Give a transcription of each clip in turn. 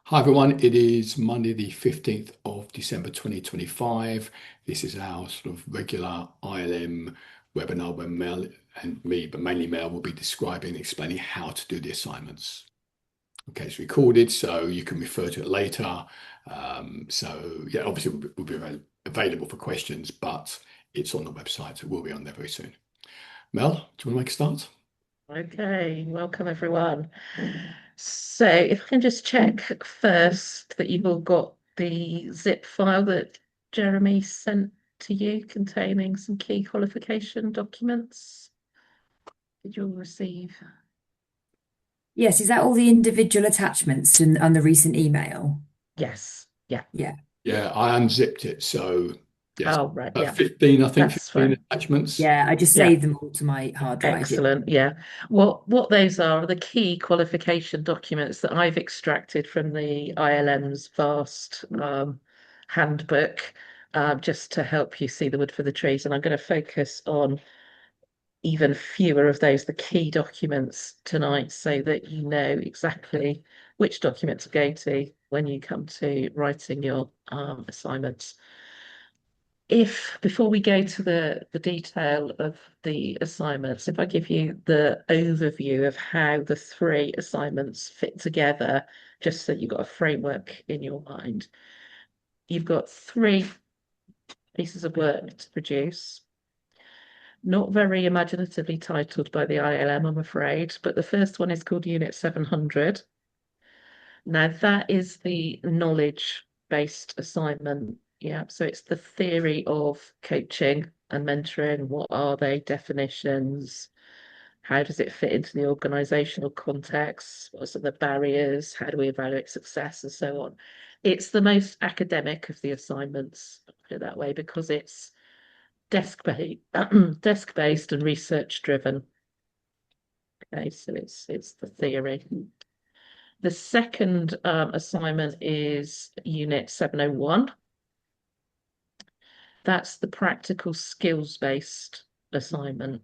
Hi everyone, it is Monday the 15th of December 2025. This is our sort of regular ILM webinar where Mel and me, but mainly Mel, will be describing and explaining how to do the assignments. Okay, it's recorded so you can refer to it later. So yeah, obviously it will be available for questions, but it's on the website, so it will be on there very soon. Mel, do you want to make a start? Okay, welcome everyone. So if I can just check first that you've all got the zip file that Jeremy sent to you containing some key qualification documents. Did you all receive? Yes, is that all the individual attachments and the recent email? Yes. Yeah. Yeah. Yeah, I unzipped it, so yes, Oh, right. Yeah, 15, I think, that's 15 fine. attachments. Yeah, I just Yeah. saved them all to my hard drive. Excellent. Yeah. What those are the key qualification documents that I've extracted from the ILM's vast handbook, just to help you see the wood for the trees. And I'm going to focus on even fewer of those, the key documents tonight, so that you know exactly which document to go to when you come to writing your assignments. If before we go to the detail of the assignments, if I give you the overview of how the three assignments fit together, just so you've got a framework in your mind. You've got three pieces of work to produce, not very imaginatively titled by the ILM, I'm afraid, but the first one is called Unit 700. Now, that is the knowledge-based assignment. Yeah, so it's the theory of coaching and mentoring. What are they? Definitions. How does it fit into the organizational context? What are some of the barriers? How do we evaluate success and so on? It's the most academic of the assignments, put it that way, because it's desk-based, desk-based and research-driven. Okay, so it's the theory. The second assignment is Unit 701. That's the practical skills-based assignment.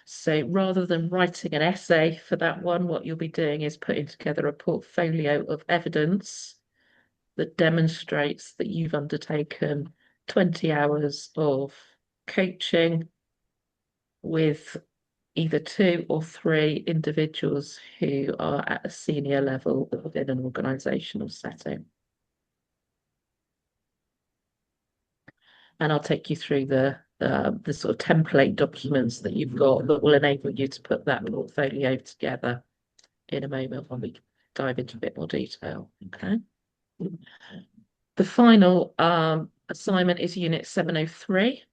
So rather than writing an essay for that one, what you'll be doing is putting together a portfolio of evidence that demonstrates that you've undertaken 20 hours of coaching with either two or three individuals who are at a senior level within an organizational setting. And I'll take you through the sort of template documents that you've got that will enable you to put that portfolio together in a moment when we dive into a bit more detail. Okay. The final assignment is Unit 703,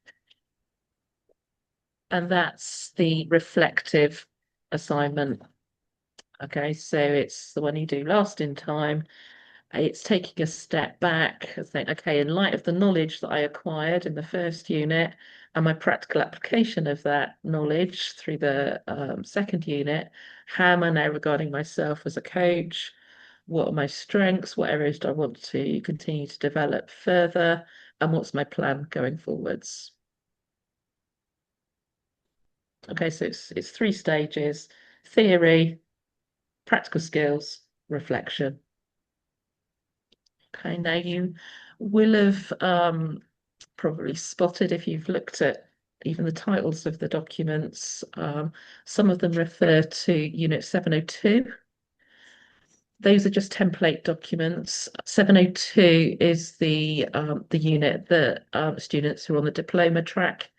and that's the reflective assignment. Okay, so it's the one you do last in time. It's taking a step back and think, okay, in light of the knowledge that I acquired in the first unit and my practical application of that knowledge through the second unit, how am I now regarding myself as a coach? What are my strengths? What areas do I want to continue to develop further? And what's my plan going forwards? Okay, so it's three stages: theory, practical skills, reflection. Okay, now you will have probably spotted if you've looked at even the titles of the documents, some of them refer to Unit 702. Those are just template documents. 702 is the unit that students who are on the diploma track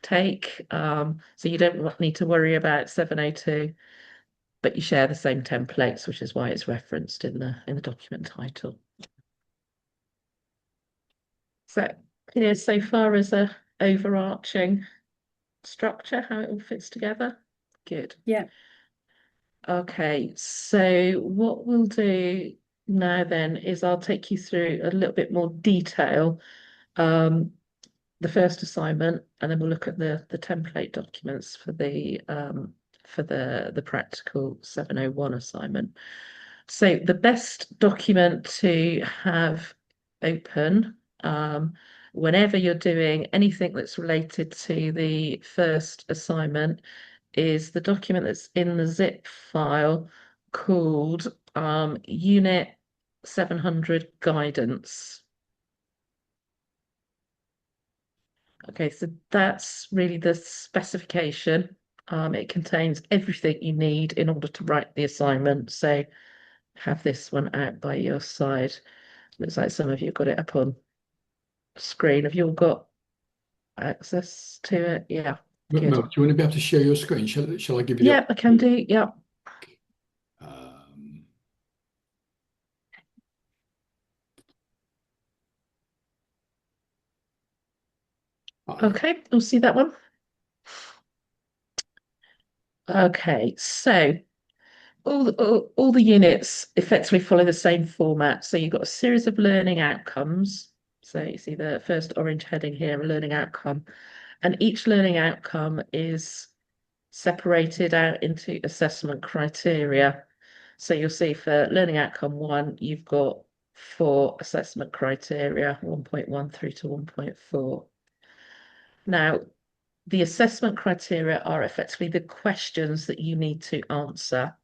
take. So you don't need to worry about 702, but you share the same templates, which is why it's referenced in the document title. So clear so far as a overarching structure, how it all fits together? Good. Yeah. Okay, so what we'll do now then is I'll take you through a little bit more detail, um, the first assignment, and then we'll look at the template documents for the practical 701 assignment. So the best document to have open whenever you're doing anything that's related to the first assignment is the document that's in the zip file called Unit 700 guidance. Okay, so that's really the specification. It contains everything you need in order to write the assignment. So have this one out by your side. Looks like some of you got it up on screen. Have you all got access to it? Yeah, Mel, good. do you want to be able to share your screen? Shall I give you the Yeah, I can do. Yeah. um, yeah. Okay, we'll see that one. Okay, so all the units effectively follow the same format. So you've got a series of learning outcomes. So you see the first orange heading here, a learning outcome. And each learning outcome is separated out into assessment criteria. So you'll see for learning outcome one, you've got 4 assessment criteria, 1.1 through to 1.4. Now, the assessment criteria are effectively the questions that you need to answer.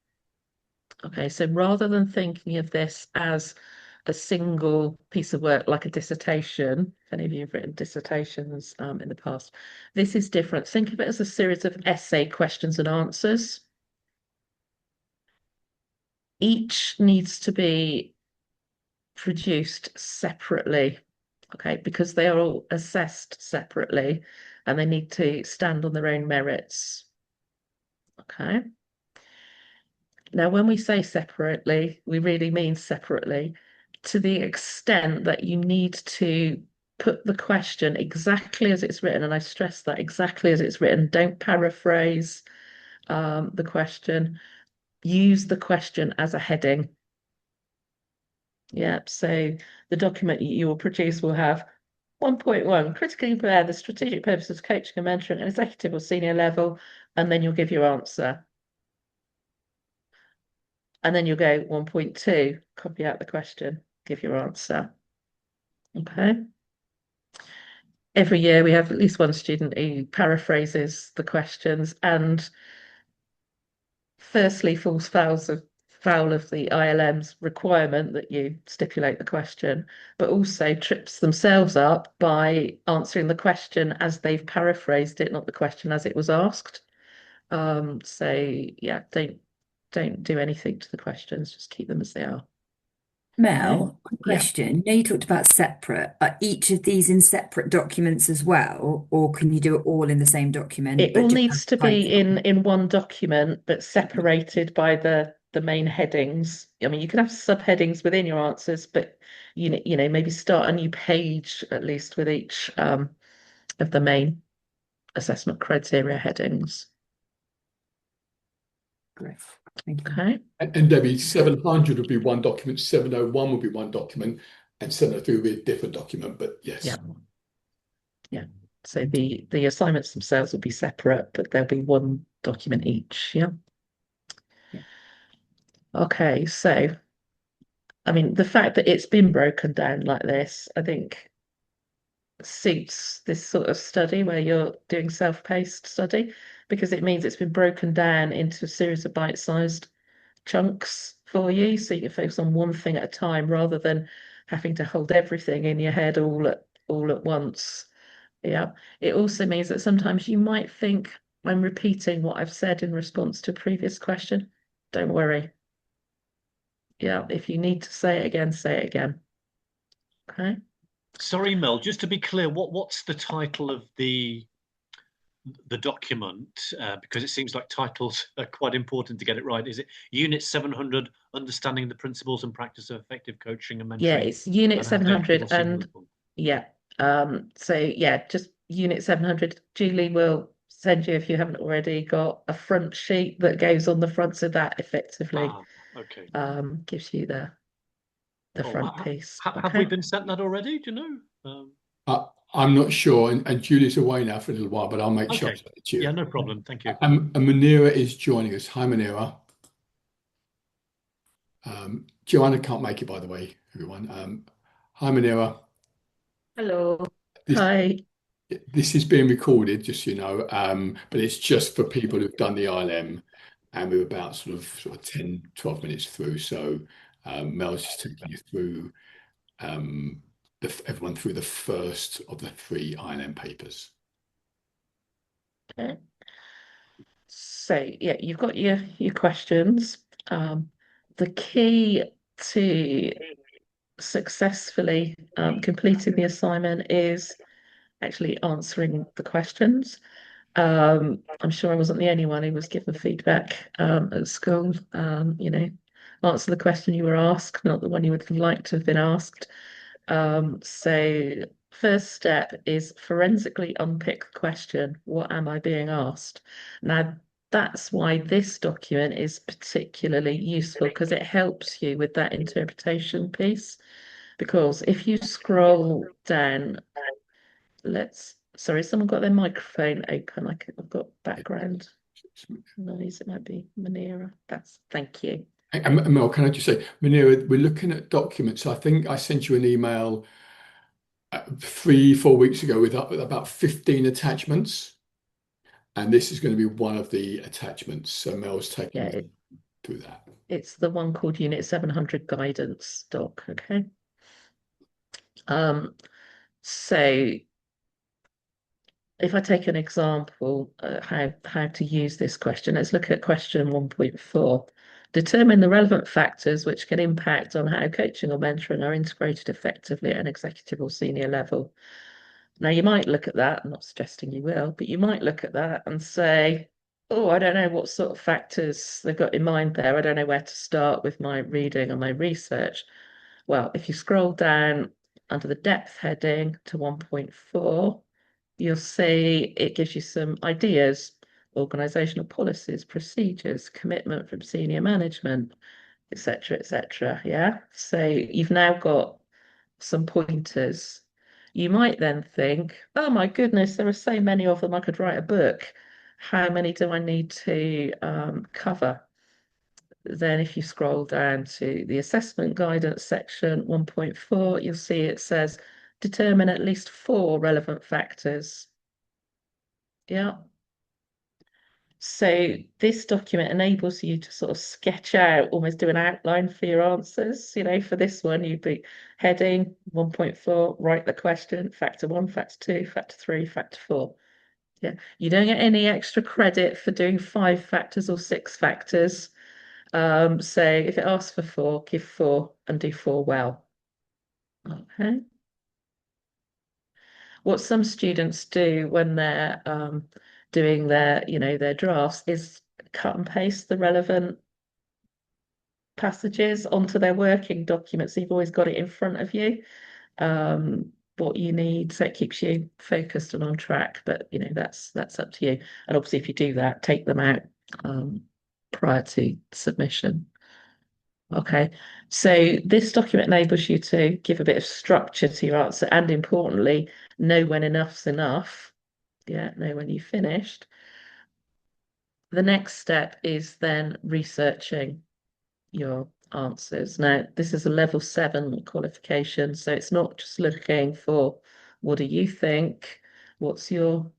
Okay, so rather than thinking of this as a single piece of work like a dissertation, if any of you have written dissertations in the past, this is different. Think of it as a series of essay questions and answers. Each needs to be produced separately, okay, because they are all assessed separately and they need to stand on their own merits. Okay. Now, when we say separately, we really mean separately to the extent that you need to put the question exactly as it's written. And I stress that exactly as it's written. Don't paraphrase the question. Use the question as a heading. Yeah, so the document you will produce will have 1.1, critically compare the strategic purposes of coaching and mentoring at executive or senior level, and then you'll give your answer. And then you'll go 1.2, copy out the question, give your answer. Okay. Every year we have at least one student who paraphrases the questions and firstly falls foul of the ILM's requirement that you stipulate the question, but also trips themselves up by answering the question as they've paraphrased it, not the question as it was asked. So yeah, don't do anything to the questions, just keep them as they are. Okay. Mel, quick Yeah. question. You talked about separate. Are each of these in separate documents as well, or can you do it all in the same document, It but all just have needs to be title? in one document, but separated by the main headings. I mean, you can have subheadings within your answers, but you know, maybe start a new page at least with each of the main assessment criteria headings. Great. Thank you. Okay. And Debbie, 700 would be one document, 701 would be one document, and 703 would be a different document. But yes, Yeah. Yeah. So the assignments themselves will be separate, but there'll be one document each. Yeah. Yeah. Okay. So, I mean, the fact that it's been broken down like this, I think suits this sort of study where you're doing self-paced study because it means it's been broken down into a series of bite-sized chunks for you so you can focus on one thing at a time rather than having to hold everything in your head all at once. Yeah. It also means that sometimes you might think I'm repeating what I've said in response to a previous question. Don't worry. Yeah, if you need to say it again, say it again. Okay. Sorry, Mel, just to be clear, what's the title of the document? Because it seems like titles are quite important to get it right. Is it Unit 700, Understanding the Principles and Practice of Effective Coaching and Yeah, Mentoring it's Unit at Executive 700 or Senior and Level? yeah. So yeah, just Unit 700. Julie will send you if you haven't already got a front sheet that goes on the front so that effectively Ah, okay. gives you the Oh, front piece. have we Okay. been sent that already? Do you know? I'm not sure. And Julie's away now for a little while, but I'll make sure I Okay. send it to Yeah, you. no problem. Thank you. And Manira is joining us. Hi, Manira. Joanna can't make it, by the way, everyone. Hi, Manira. Hello. This Hi. this is being recorded, just so you know, but it's just for people who've done the ILM. and we're about sort of 10, 12 minutes through. So Mel's just taking you through everyone through the first of the 3 ILM papers. Okay. So yeah, you've got your questions. The key to successfully completing the assignment is actually answering the questions. I'm sure I wasn't the only one who was given feedback at school. Answer the question you were asked, not the one you would have liked to have been asked. So first step is forensically unpick the question, what am I being asked? Now, that's why this document is particularly useful because it helps you with that interpretation piece. Because if you scroll down, sorry, someone got their microphone open. I've got background noise. It might be Manera. Thank you. And Mel, can I just say, Manira, we're looking at documents. I think I sent you an email 3, 4 weeks ago with about 15 attachments, and this is going to be one of the attachments. So Mel's taking you through that. It's the one called Unit 700 Guidance Doc. Okay. So if I take an example, how to use this question, let's look at question 1.4. Determine the relevant factors which can impact on how coaching or mentoring are integrated effectively at an executive or senior level. Now, you might look at that, I'm not suggesting you will, but you might look at that and say, oh, I don't know what sort of factors they've got in mind there. I don't know where to start with my reading and my research. Well, if you scroll down under the depth heading to 1.4, you'll see it gives you some ideas, organizational policies, procedures, commitment from senior management, etc., etc. Yeah. So you've now got some pointers. You might then think, oh my goodness, there are so many of them, I could write a book. How many do I need to cover? Then if you scroll down to the assessment guidance section 1.4, you'll see it says determine at least 4 relevant factors. Yeah. So this document enables you to sort of sketch out, almost do an outline for your answers. For this one, you'd be heading 1.4, write the question, factor 1, factor 2, factor 3, factor 4. Yeah, you don't get any extra credit for doing 5 factors or 6 factors. So if it asks for 4, give 4 and do 4 well. Okay. What some students do when they're doing their drafts is cut and paste the relevant passages onto their working documents. So you've always got it in front of you, what you need, so it keeps you focused and on track. But that's up to you. And obviously, if you do that, take them out prior to submission. Okay, so this document enables you to give a bit of structure to your answer, and importantly, know when enough's enough. Yeah, know when you've finished. The next step is then researching your answers. Now, this is a level 7 qualification, so it's not just looking for what do you think, what's your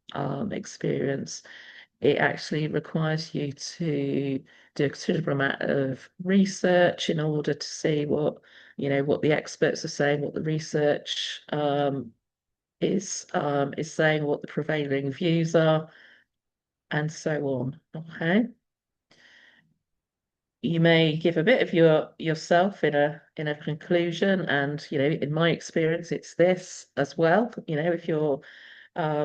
experience. It actually requires you to do a considerable amount of research in order to see what the experts are saying, what the research is saying, what the prevailing views are, and so on. Okay. You may give a bit of yourself in a conclusion, and in my experience, it's this as well. If you're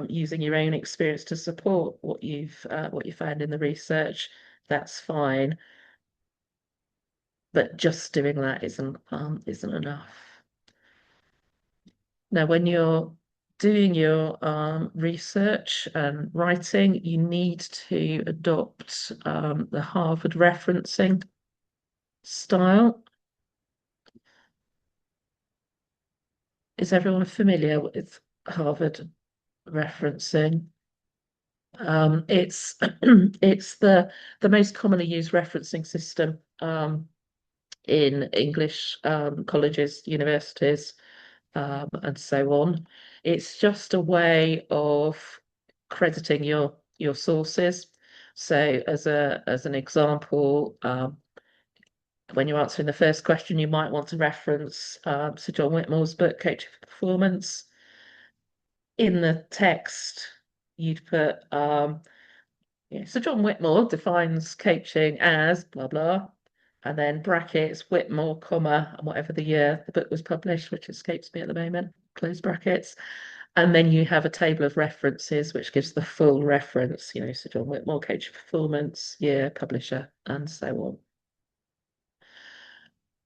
using your own experience to support what you found in the research, that's fine. But just doing that isn't enough. Now, when you're doing your research and writing, you need to adopt the Harvard referencing style. Is everyone familiar with Harvard referencing? It's it's the most commonly used referencing system in English colleges, universities, and so on. It's just a way of crediting your sources. So as an example, when you're answering the first question, you might want to reference Sir John Whitmore's book, Coaching for Performance. In the text, you'd put, Sir John Whitmore defines coaching as blah, blah, and then brackets, Whitmore, comma, and whatever the year the book was published, which escapes me at the moment, close brackets. And then you have a table of references, which gives the full reference, Sir John Whitmore, Coaching for Performance, year, publisher, and so on.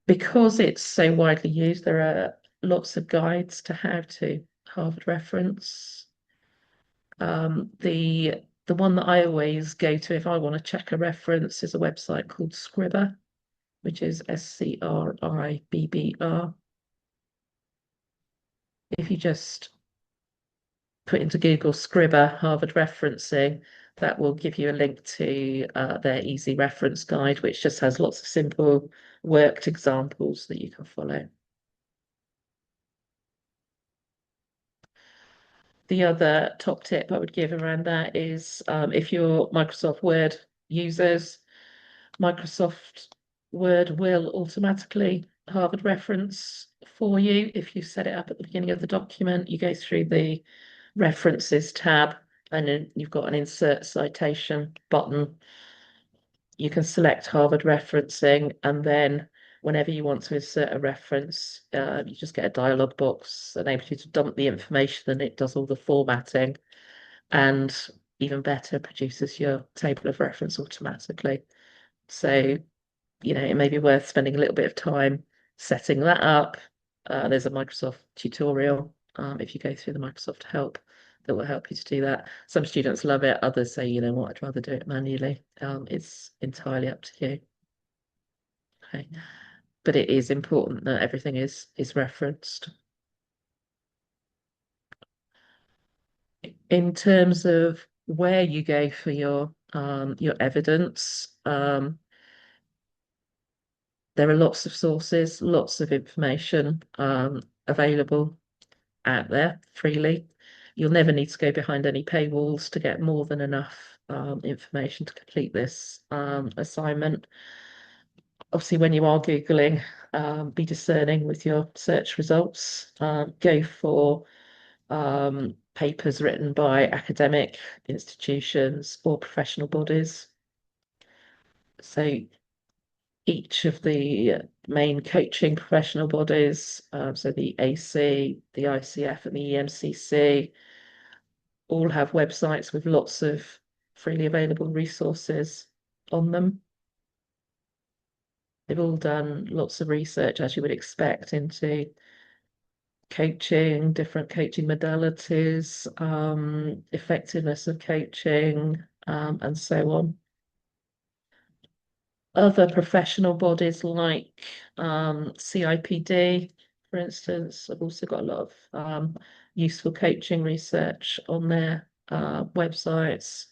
Because it's so widely used, there are lots of guides to how to Harvard reference. The one that I always go to if I want to check a reference is a website called Scribr, which is Scribbr. If you just put into Google Scribr Harvard referencing, that will give you a link to their easy reference guide, which just has lots of simple worked examples that you can follow. The other top tip I would give around that is if you're Microsoft Word users, Microsoft Word will automatically Harvard reference for you. If you set it up at the beginning of the document, you go through the References tab, and then you've got an Insert Citation button. You can select Harvard referencing, and then whenever you want to insert a reference, you just get a dialog box that enables you to dump the information, and it does all the formatting, and even better, produces your table of reference automatically. So, it may be worth spending a little bit of time setting that up. There's a Microsoft tutorial, if you go through the Microsoft help, that will help you to do that. Some students love it, others say, you know what, I'd rather do it manually. It's entirely up to you. Okay. But it is important that everything is referenced. In terms of where you go for your evidence, there are lots of sources, lots of information available out there freely. You'll never need to go behind any paywalls to get more than enough information to complete this assignment. Obviously, when you are Googling, be discerning with your search results. Go for papers written by academic institutions or professional bodies. So each of the main coaching professional bodies, so the AC, the ICF, and the EMCC, all have websites with lots of freely available resources on them. They've all done lots of research, as you would expect, into coaching, different coaching modalities, effectiveness of coaching, and so on. Other professional bodies like CIPD, for instance, have also got a lot of useful coaching research on their websites.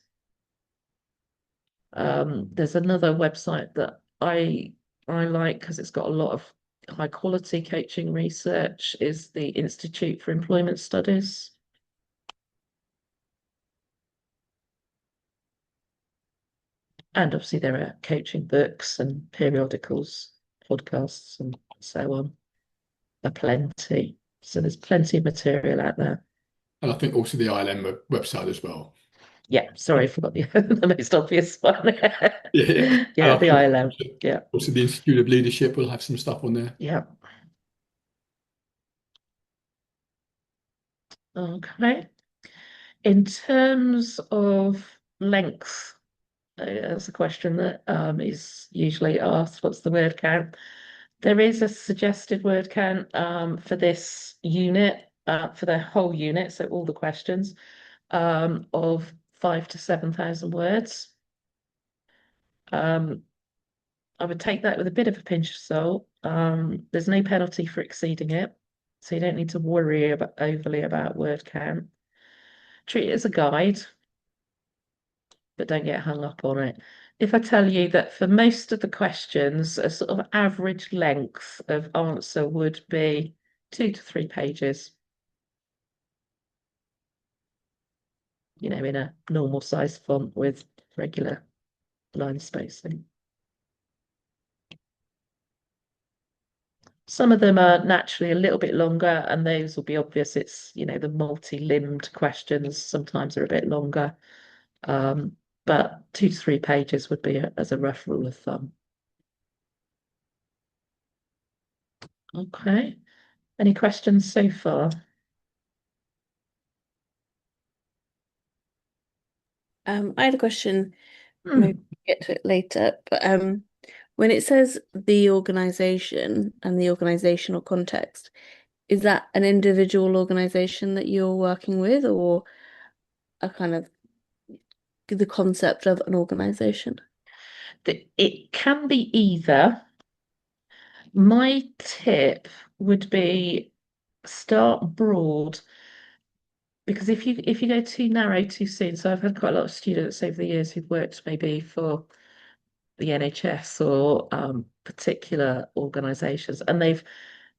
There's another website that I like because it's got a lot of high quality coaching research, is the Institute for Employment Studies. And obviously there are coaching books and periodicals, podcasts, and so on. Plenty. So there's plenty of material out there. And I think also the ILM website as well. Yeah, sorry, I forgot the, the most obvious one. Yeah. Yeah, the ILM. Yeah. Also the Institute of Leadership will have some stuff on there. Yeah. Okay. In terms of length, that's a question that is usually asked. What's the word count? There is a suggested word count for this unit, for the whole unit, so all the questions, of 5,000 to 7,000 words. I would take that with a bit of a pinch of salt. There's no penalty for exceeding it, so you don't need to worry overly about word count. Treat it as a guide, but don't get hung up on it. If I tell you that for most of the questions, a sort of average length of answer would be 2 to 3 pages, in a normal size font with regular line spacing. Some of them are naturally a little bit longer, and those will be obvious. It's, the multi-limbed questions sometimes are a bit longer. But 2 to 3 pages would be as a rough rule of thumb. Okay. Any questions so far? I had a question, Hmm. maybe we'll get to it later, but when it says the organization and the organizational context, is that an individual organization that you're working with, or a kind of the concept of an organization? It can be either. My tip would be start broad, because if you go too narrow too soon, so I've had quite a lot of students over the years who've worked maybe for the NHS or particular organisations, and they've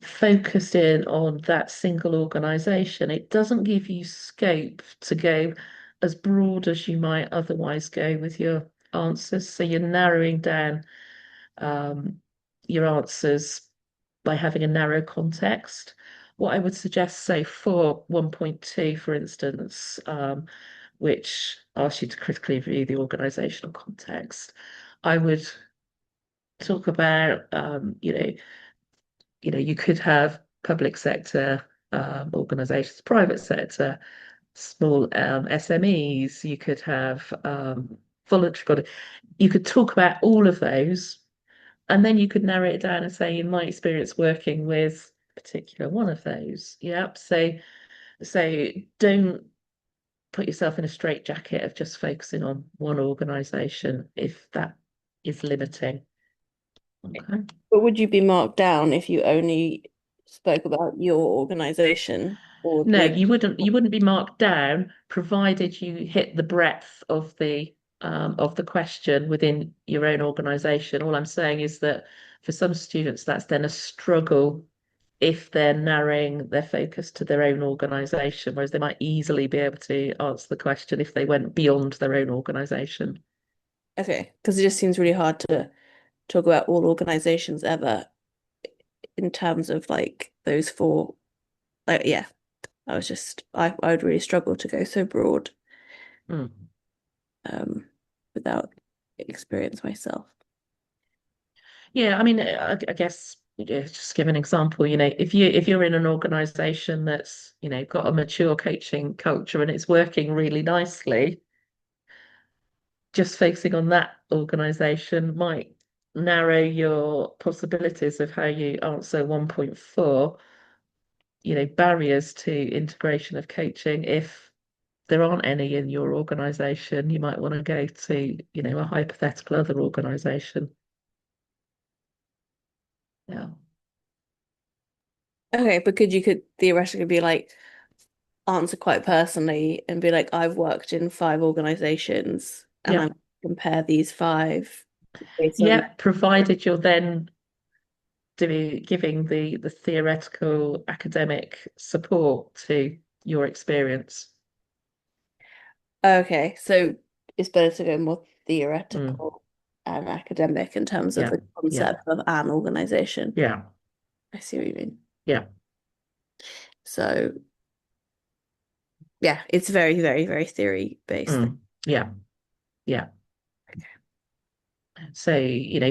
focused in on that single organisation. It doesn't give you scope to go as broad as you might otherwise go with your answers. So you're narrowing down your answers by having a narrow context. What I would suggest, say, for 1.2, for instance, which asks you to critically review the organizational context, I would talk about, you could have public sector organizations, private sector, small SMEs, you could have voluntary body. You could talk about all of those, and then you could narrow it down and say, in my experience working with a particular one of those. Yep. So don't put yourself in a straitjacket of just focusing on one organization if that is limiting. Okay. But would you be marked down if you only spoke about your organization, or No, the... you wouldn't be marked down, provided you hit the breadth of the question within your own organization. All I'm saying is that for some students, that's then a struggle if they're narrowing their focus to their own organization, whereas they might easily be able to answer the question if they went beyond their own organization. Okay, because it just seems really hard to talk about all organizations ever in terms of like those four. Like, yeah, I would really struggle to go so broad Mm. without experience myself. Yeah, I mean, I guess just give an example. If you're in an organization that's got a mature coaching culture and it's working really nicely, just focusing on that organization might narrow your possibilities of how you answer 1.4, barriers to integration of coaching. If there aren't any in your organization, you might want to go to, a hypothetical other organization. Yeah. Okay, because you could theoretically be like, answer quite personally and be like, I've worked in 5 organizations and Yeah. I compare these 5 based on... Yeah, provided you're then giving the theoretical academic support to your experience. Okay, so it's better to go more Mm. theoretical and academic in terms of Yeah, the concept of an organization. yeah, I see what you mean. yeah. So yeah, it's very, very, very theory based. Yeah, yeah. So,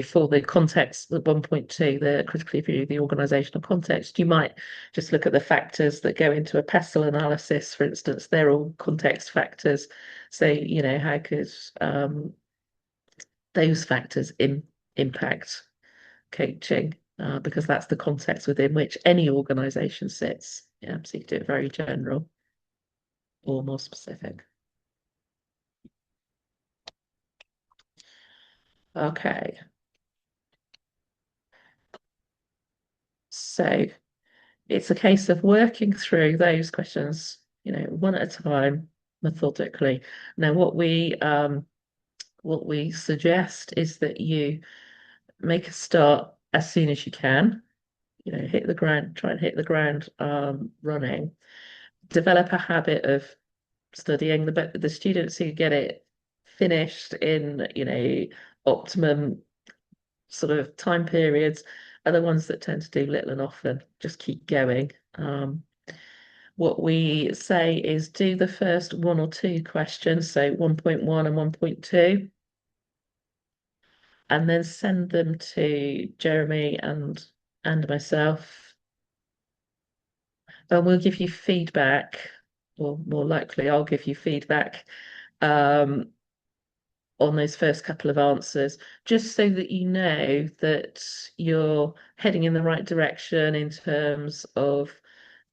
for the context, the 1.2, the critically review the organizational context, you might just look at the factors that go into a pestle analysis, for instance. They're all context factors. So, how could those factors impact coaching? Because that's the context within which any organization sits. Yeah, so you can do it very general or more specific. Okay. So it's a case of working through those questions, one at a time, methodically. Now, what we suggest is that you make a start as soon as you can. Hit the ground, try and hit the ground running. Develop a habit of studying. The students who get it finished in, optimum sort of time periods are the ones that tend to do little and often, just keep going. What we say is do the first one or two questions, so 1.1 and 1.2, and then send them to Jeremy and myself, and we'll give you feedback, or more likely I'll give you feedback um, on those first couple of answers, just so that you know that you're heading in the right direction in terms of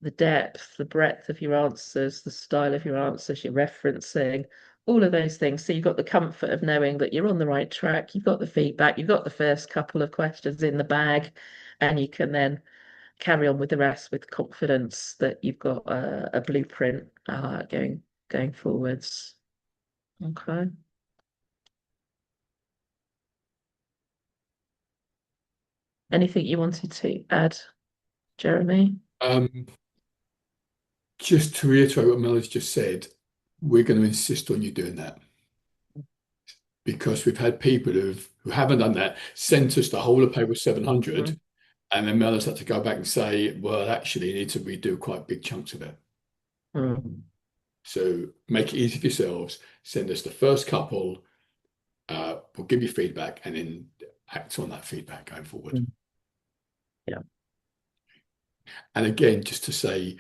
the depth, the breadth of your answers, the style of your answers, your referencing, all of those things. So you've got the comfort of knowing that you're on the right track, you've got the feedback, you've got the first couple of questions in the bag, and you can then carry on with the rest with confidence that you've got a blueprint going forwards. Okay. Anything you wanted to add, Jeremy? Just to reiterate what Mel has just said, we're going to insist on you doing that, because we've had people who haven't done that sent us the whole of paper 700, and then Mel has had to go back and say, well, actually, you need to redo quite big chunks of it. So make it easy for yourselves. Send us the first couple. We'll give you feedback, and then act on that feedback going forward. Yeah. And again, just to say,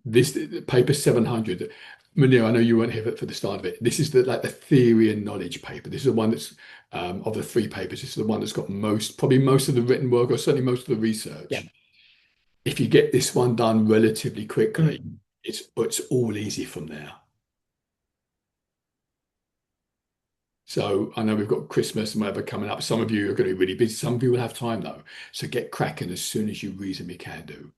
this paper 700, Munir, I know you weren't here for the start of it. This is like the theory and knowledge paper. This is the one that's of the three papers. This is the one that's got probably most of the written work, or certainly most of the research. Yeah. If you get this one done relatively quickly, it's all easy from there. So I know we've got Christmas and whatever coming up. Some of you are going to be really busy. Some of you will have time though. So get cracking as soon as you reasonably can do.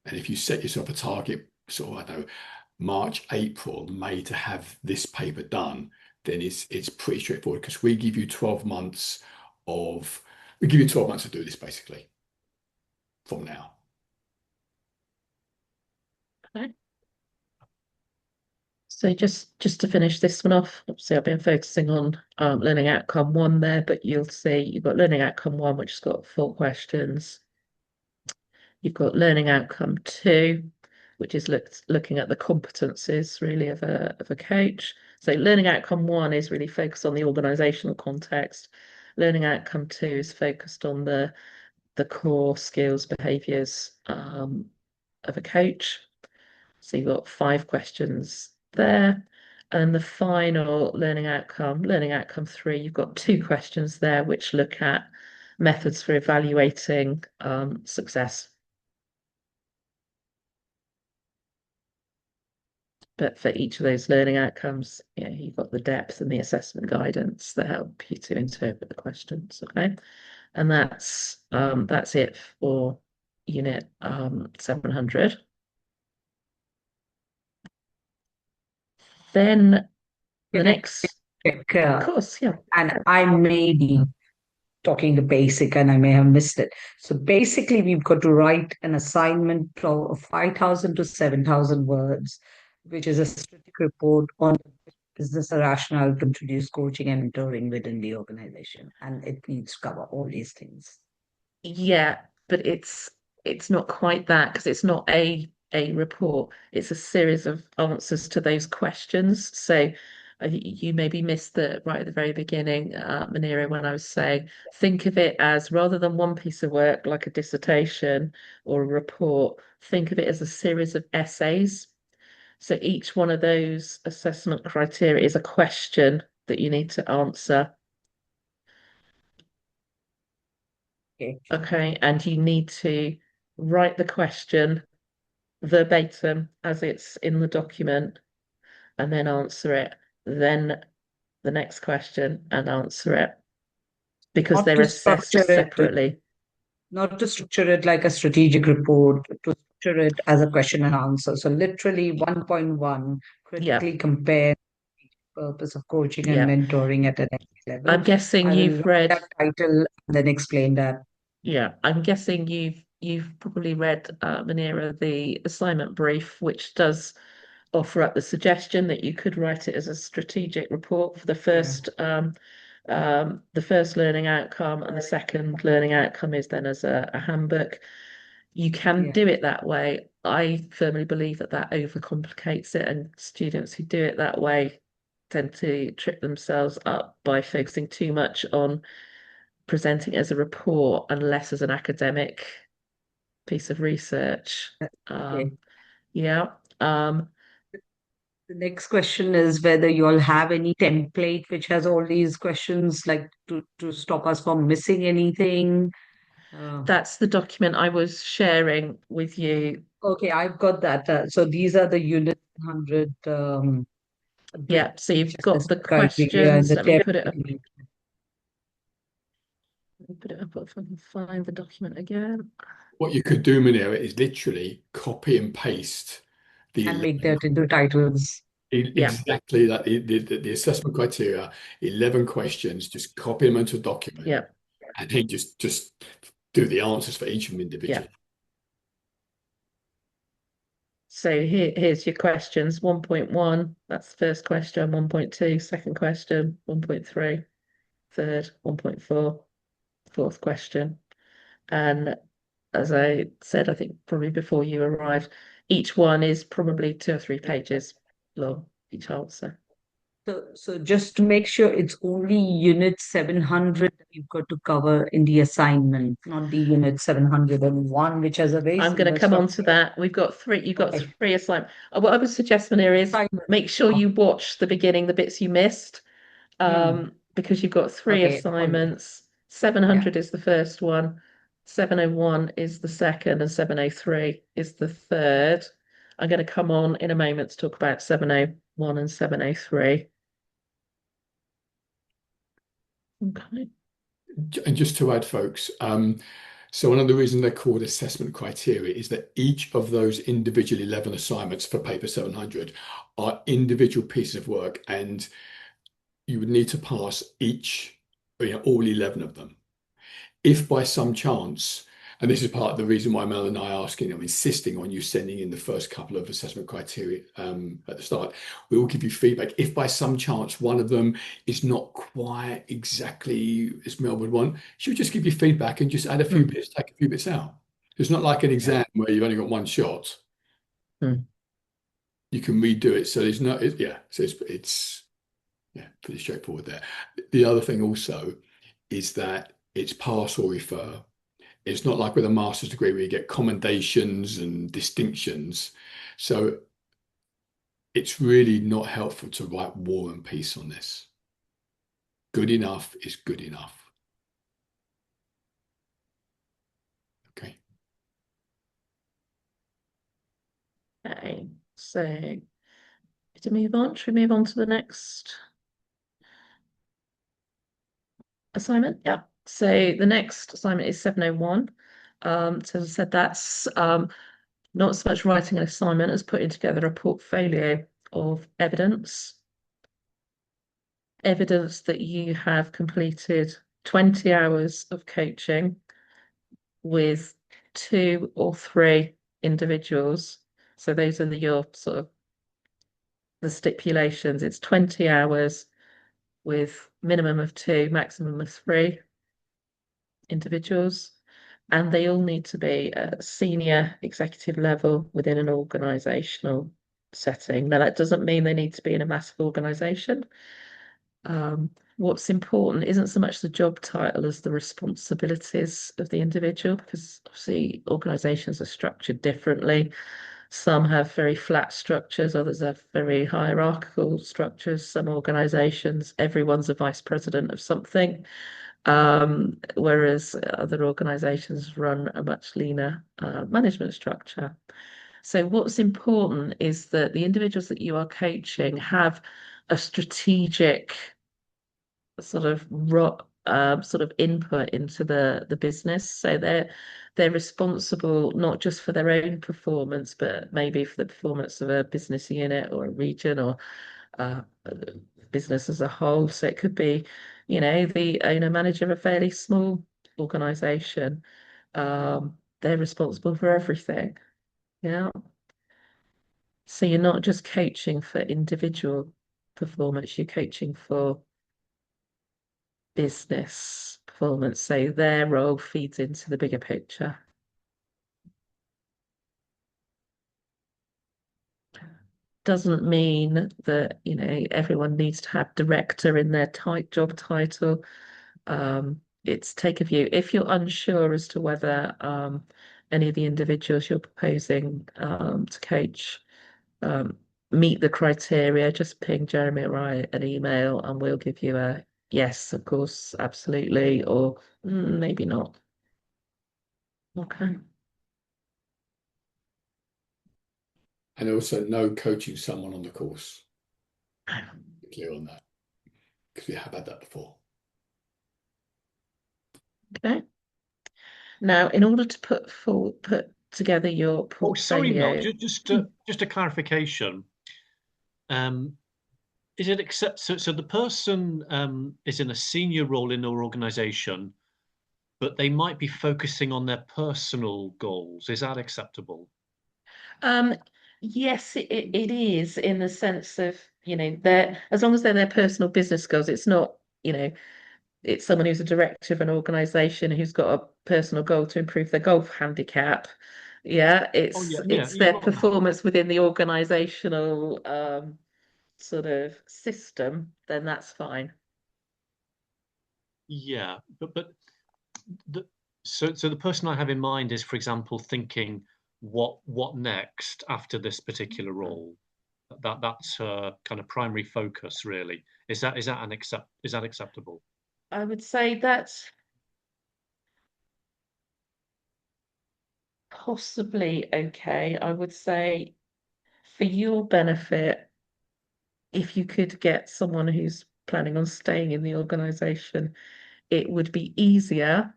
And if you set yourself a target, sort of, I don't know, March, April, May to have this paper done, then it's pretty straightforward, because we give you 12 months to do this basically from now. Okay. So just to finish this one off, obviously I've been focusing on learning outcome 1 there, but you'll see you've got learning outcome 1, which has got 4 questions. You've got learning outcome 2, which is looking at the competencies really of a coach. So learning outcome 1 is really focused on the organizational context. Learning outcome 2 is focused on the core skills, behaviors of a coach. So you've got 5 questions there. And the final learning outcome 3, you've got 2 questions there which look at methods for evaluating success. But for each of those learning outcomes, you've got the depth and the assessment guidance that help you to interpret the questions. Okay, and that's it for unit 700. Then the next, of course, yeah. And I may be talking the basic and I may have missed it. So basically, we've got to write an assignment of 5,000 to 7,000 words, which is a strategic report on business rationale to introduce coaching and mentoring within the organization. And it needs to cover all these things. Yeah, but it's not quite that, because it's not a report. It's a series of answers to those questions. So you maybe missed right at the very beginning, Manira, when I was saying, think of it as, rather than one piece of work like a dissertation or a report, think of it as a series of essays. So each one of those assessment criteria is a question that you need to answer. Okay, and you need to write the question verbatim as it's in the document, and then answer it. Then the next question and answer it, because Not they're to assessed structure it, separately. not to structure it like a strategic report, to structure it as a question and answer. So literally 1.1, critically compare the purpose of coaching and mentoring at an level. I'm guessing you've read that title and then explain that. Yeah, I'm guessing you've probably read, Manira, the assignment brief, which does offer up the suggestion that you could write it as a strategic report for the first learning outcome, and the second learning outcome is then as a handbook. You can Yeah. do it that way. I firmly believe that that overcomplicates it, and students who do it that way tend to trip themselves up by focusing too much on presenting as a report and less as an academic piece of research. Okay. Yeah. The next question is whether you all have any template which has all these questions, like to stop us from missing anything. That's the document I was sharing with you. Okay, I've got that. So these are the unit 100 Yeah, so you've got the criteria and questions. the Let me put it up. template. Let me put it up if I can find the document again. What you could do, Manera, is literally copy and paste the And make that into titles. Yeah. exactly that the assessment criteria, 11 questions, just copy them into a document, Yeah. and then just do the answers for each of them individually. So here's your questions. 1.1, that's the first question. 1.2, second question. 1.3, third. 1.4, fourth question. And as I said, I think probably before you arrived, each one is probably 2 or 3 pages long, each answer. So just to make sure it's only unit 700 that you've got to cover in the assignment, not the unit 701, which has a very I'm going to similar come on to structure. that. You've got Okay. 3 assignments. What I would suggest, Manir, is Assignment. make sure you watch the beginning, the bits you missed, because you've got 3 Okay. assignments. 700 is the first one, 701 is the second, and 703 is the third. I'm going to come on in a moment to talk about 701 and 703. Okay. And just to add, folks, so one of the reasons they're called assessment criteria is that each of those individual 11 assignments for paper 700 are individual pieces of work, and you would need to pass each, all 11 of them. If by some chance, and this is part of the reason why Mel and I are asking, I'm insisting on you sending in the first couple of assessment criteria at the start. We will give you feedback. If by some chance one of them is not quite exactly as Mel would want, she'll just give you feedback and just add a few bits, take a few bits out. It's not like an exam where you've only got one shot. You can redo it. So there's no, so it's pretty straightforward there. The other thing also is that it's pass or refer. It's not like with a master's degree where you get commendations and distinctions. So it's really not helpful to write war and peace on this. Good enough is good enough. Okay. Okay, so to move on, should we move on to the next assignment? Yeah. So the next assignment is 701. So as I said, that's not so much writing an assignment as putting together a portfolio of evidence. Evidence that you have completed 20 hours of coaching with 2 or 3 individuals. So those are your sort of the stipulations. It's 20 hours with minimum of 2, maximum of 3 individuals, and they all need to be at senior executive level within an organizational setting. Now, that doesn't mean they need to be in a massive organization. What's important isn't so much the job title as the responsibilities of the individual, because obviously organizations are structured differently. Some have very flat structures, others have very hierarchical structures. Some organizations, everyone's a vice president of something, whereas other organizations run a much leaner management structure. So what's important is that the individuals that you are coaching have a strategic sort of input into the business. So they're responsible not just for their own performance, but maybe for the performance of a business unit or a region or business as a whole. So it could be, the owner manager of a fairly small organization. They're responsible for everything. Yeah. So you're not just coaching for individual performance, you're coaching for business performance. So their role feeds into the bigger picture. Doesn't mean that, everyone needs to have director in their job title. It's take a view. If you're unsure as to whether any of the individuals you're proposing to coach meet the criteria, just ping Jeremy or I an email and we'll give you a yes, of course, absolutely, or maybe not. Okay. And also no coaching someone on the course. Be clear on that, because we have had that before. Okay. Now, in order to put together your Oh, sorry, Mel. portfolio, Just a clarification. Is it so the person is in a senior role in our organization, but they might be focusing on their personal goals. Is that acceptable? yes, it is in the sense of, their as long as they're their personal business goals, it's not, it's someone who's a director of an organization who's got a personal goal to improve their golf handicap. Yeah, Oh, it's yeah, yeah, it's yeah. their Well, performance within the organizational sort of system, then that's fine. yeah, but the so the person I have in mind is, for example, thinking what next after this particular role. That's her kind of primary focus, really. Is that is that acceptable? I would say that's possibly okay. I would say for your benefit, if you could get someone who's planning on staying in the organization, it would be easier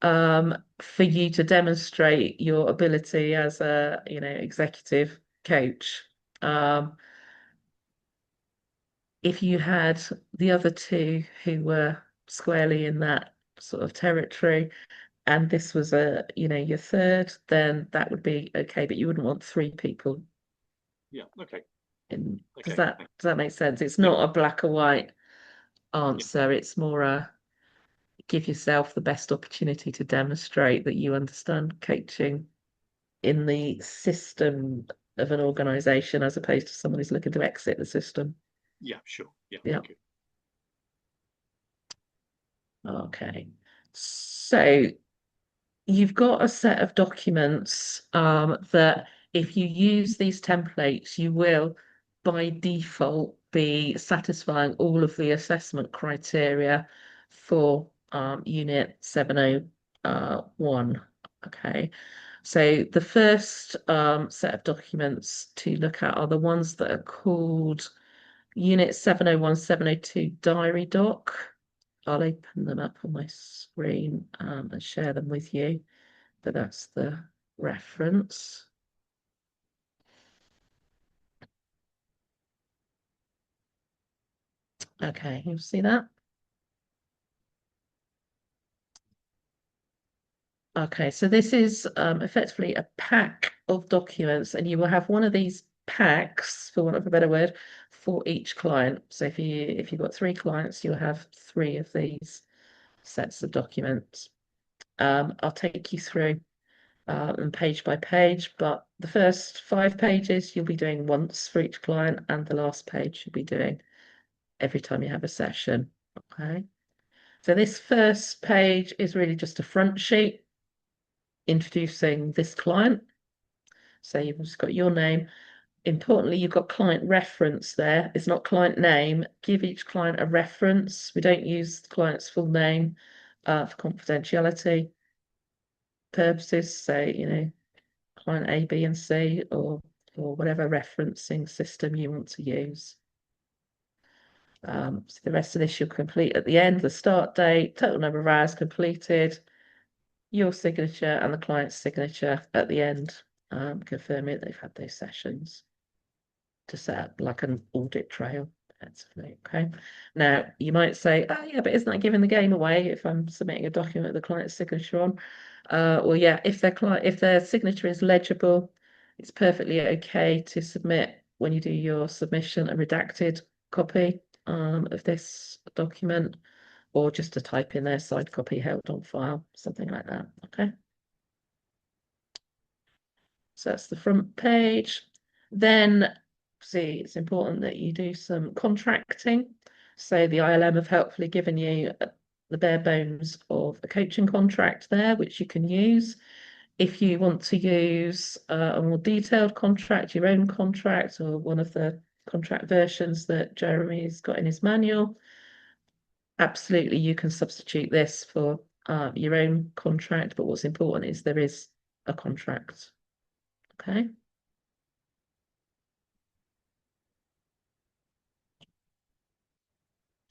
for you to demonstrate your ability as a, executive coach. Um, if you had the other two who were squarely in that sort of territory, and this was your third, then that would be okay, but you wouldn't want three people Yeah. Okay. in. Does Okay. that make sense? It's Yeah. not a black or white Yeah. answer. It's more a give yourself the best opportunity to demonstrate that you understand coaching in the system of an organization as opposed to someone who's looking to exit the system. Yeah. Sure. Yeah. Yeah. Thank you. Okay. So you've got a set of documents that if you use these templates, you will by default be satisfying all of the assessment criteria for Unit 701. Okay. So the first set of documents to look at are the ones that are called Unit 701, 702 Diary Doc. I'll open them up on my screen and share them with you, but that's the reference. Okay, you see that? Okay, so this is effectively a pack of documents, and you will have one of these packs, for want of a better word, for each client. So if you've got three clients, you'll have three of these sets of documents. I'll take you through and page by page, but the first 5 pages you'll be doing once for each client, and the last page you'll be doing every time you have a session. Okay. So this first page is really just a front sheet introducing this client. So you've just got your name. Importantly, you've got client reference there. It's not client name. Give each client a reference. We don't use the client's full name for confidentiality purposes. So, client A, B, and C, or whatever referencing system you want to use. So the rest of this you'll complete at the end, the start date, total number of hours completed, your signature and the client's signature at the end, confirming that they've had those sessions to set up like an audit trail. Okay. Now you might say, oh yeah, but isn't that giving the game away if I'm submitting a document with the client's signature on? Well, yeah, if their signature is legible, It's perfectly okay to submit, when you do your submission, a redacted copy of this document, or just to type in their signed copy held on file, something like that. Okay. So that's the front page. Then, see, it's important that you do some contracting. So the ILM have helpfully given you the bare bones of a coaching contract there, which you can use. If you want to use a more detailed contract, your own contract, or one of the contract versions that Jeremy's got in his manual, absolutely you can substitute this for your own contract. But what's important is there is a contract. Okay.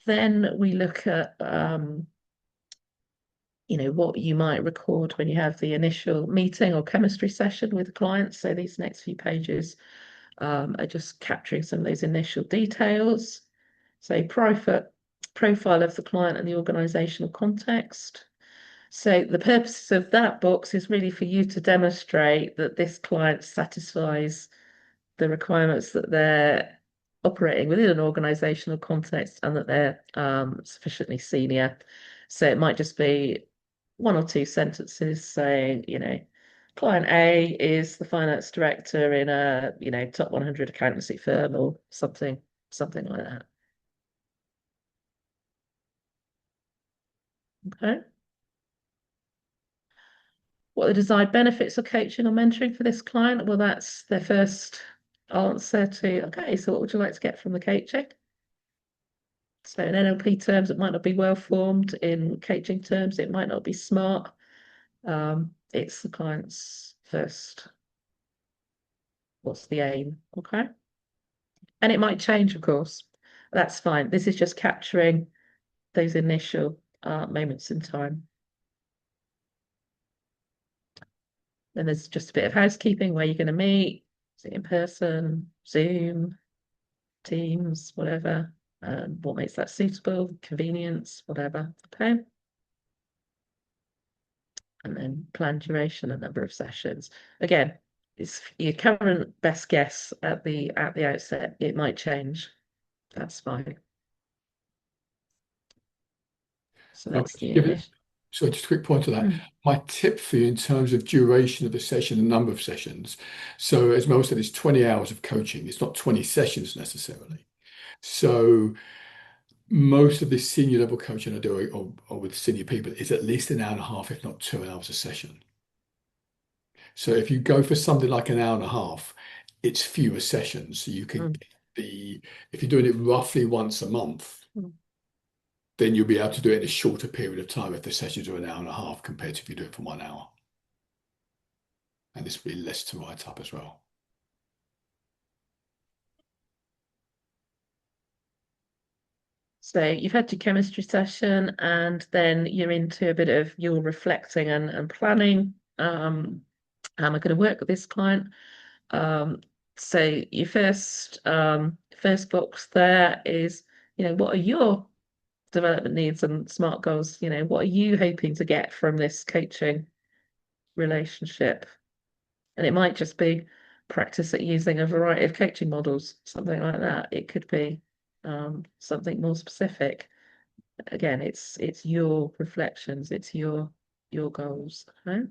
Then we look at what you might record when you have the initial meeting or chemistry session with the client. So these next few pages are just capturing some of those initial details. So profile of the client and the organizational context. So the purpose of that box is really for you to demonstrate that this client satisfies the requirements, that they're operating within an organizational context, and that they're sufficiently senior. So it might just be one or two sentences saying, client A is the finance director in a, top 100 accountancy firm, or something like that. Okay. What are the desired benefits of coaching or mentoring for this client? Well, that's their first answer to, okay, so what would you like to get from the coaching? So in NLP terms, it might not be well formed. In coaching terms, it might not be smart. It's the client's first. What's the aim? Okay. And it might change, of course. That's fine. This is just capturing those initial moments in time. Then there's just a bit of housekeeping, where you're going to meet, is it in person, Zoom, Teams, whatever. What makes that suitable, convenience, whatever. Okay. And then plan duration and number of sessions. Again, it's your current best guess at the outset. It might change. That's fine. So that's the initial. So just a quick point to that. My tip for you in terms of duration of the session and number of sessions. So as Mel said, it's 20 hours of coaching. It's not 20 sessions necessarily. So most of the senior level coaching I do, or with senior people, is at least an hour and a half, if not 2 hours a session. So if you go for something like an hour and a half, it's fewer sessions. So you can if you're doing it roughly once a month, then you'll be able to do it in a shorter period of time if the sessions are an hour and a half compared to if you do it for 1 hour. And this will be less to write up as well. So you've had your chemistry session, and then you're into a bit of your reflecting and planning. How am I going to work with this client? So your first box there is, what are your development needs and SMART goals? What are you hoping to get from this coaching relationship? And it might just be practice at using a variety of coaching models, something like that. It could be something more specific. Again, it's your reflections, it's your goals. Okay?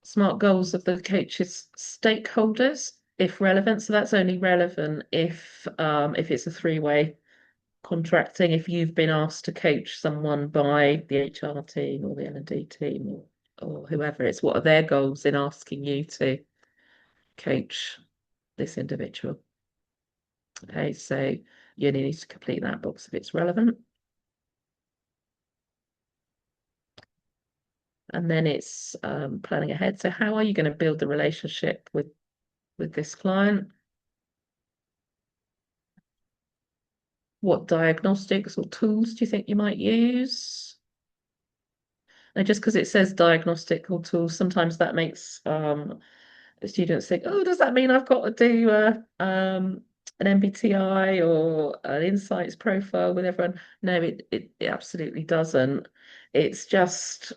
SMART goals of the coach's stakeholders, if relevant. So that's only relevant if it's a three-way contracting. If you've been asked to coach someone by the HR team or the L&D team or whoever, it's what are their goals in asking you to coach this individual. Okay, so you only need to complete that box if it's relevant. And then it's planning ahead. So how are you going to build the relationship with this client? What diagnostics or tools do you think you might use? And just because it says diagnostic or tools, sometimes that makes the students think, oh, does that mean I've got to do an MBTI or an insights profile with everyone? No, it absolutely doesn't. It's just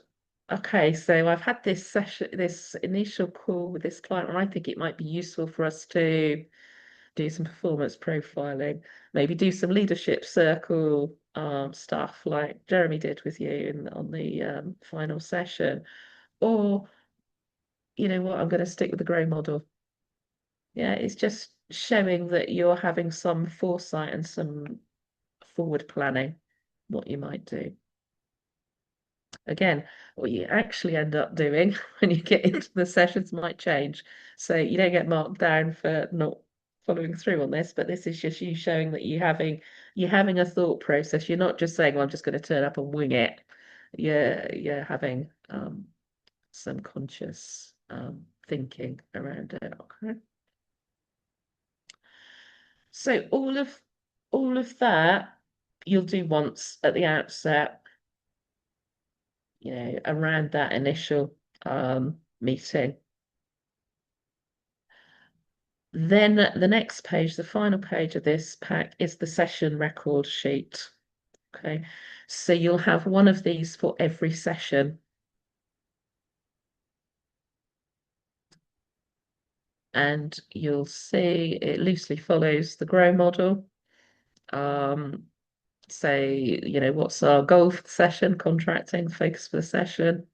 Okay, so I've had this session, this initial call with this client, and I think it might be useful for us to do some performance profiling, maybe do some leadership circle stuff like Jeremy did with you on the final session. Or, you know what, I'm going to stick with the Grow model. Yeah, it's just showing that you're having some foresight and some forward planning, what you might do. Again, what you actually end up doing when you get into the sessions might change. So you don't get marked down for not following through on this, but this is just you showing that you're having a thought process. You're not just saying, well, I'm just going to turn up and wing it. You're having some conscious thinking around it. Okay. So all of that you'll do once at the outset, around that initial meeting. Then the next page, the final page of this pack, is the session record sheet. Okay, so you'll have one of these for every session. And you'll see it loosely follows the Grow model. Say, what's our goal for the session, contracting, focus for the session,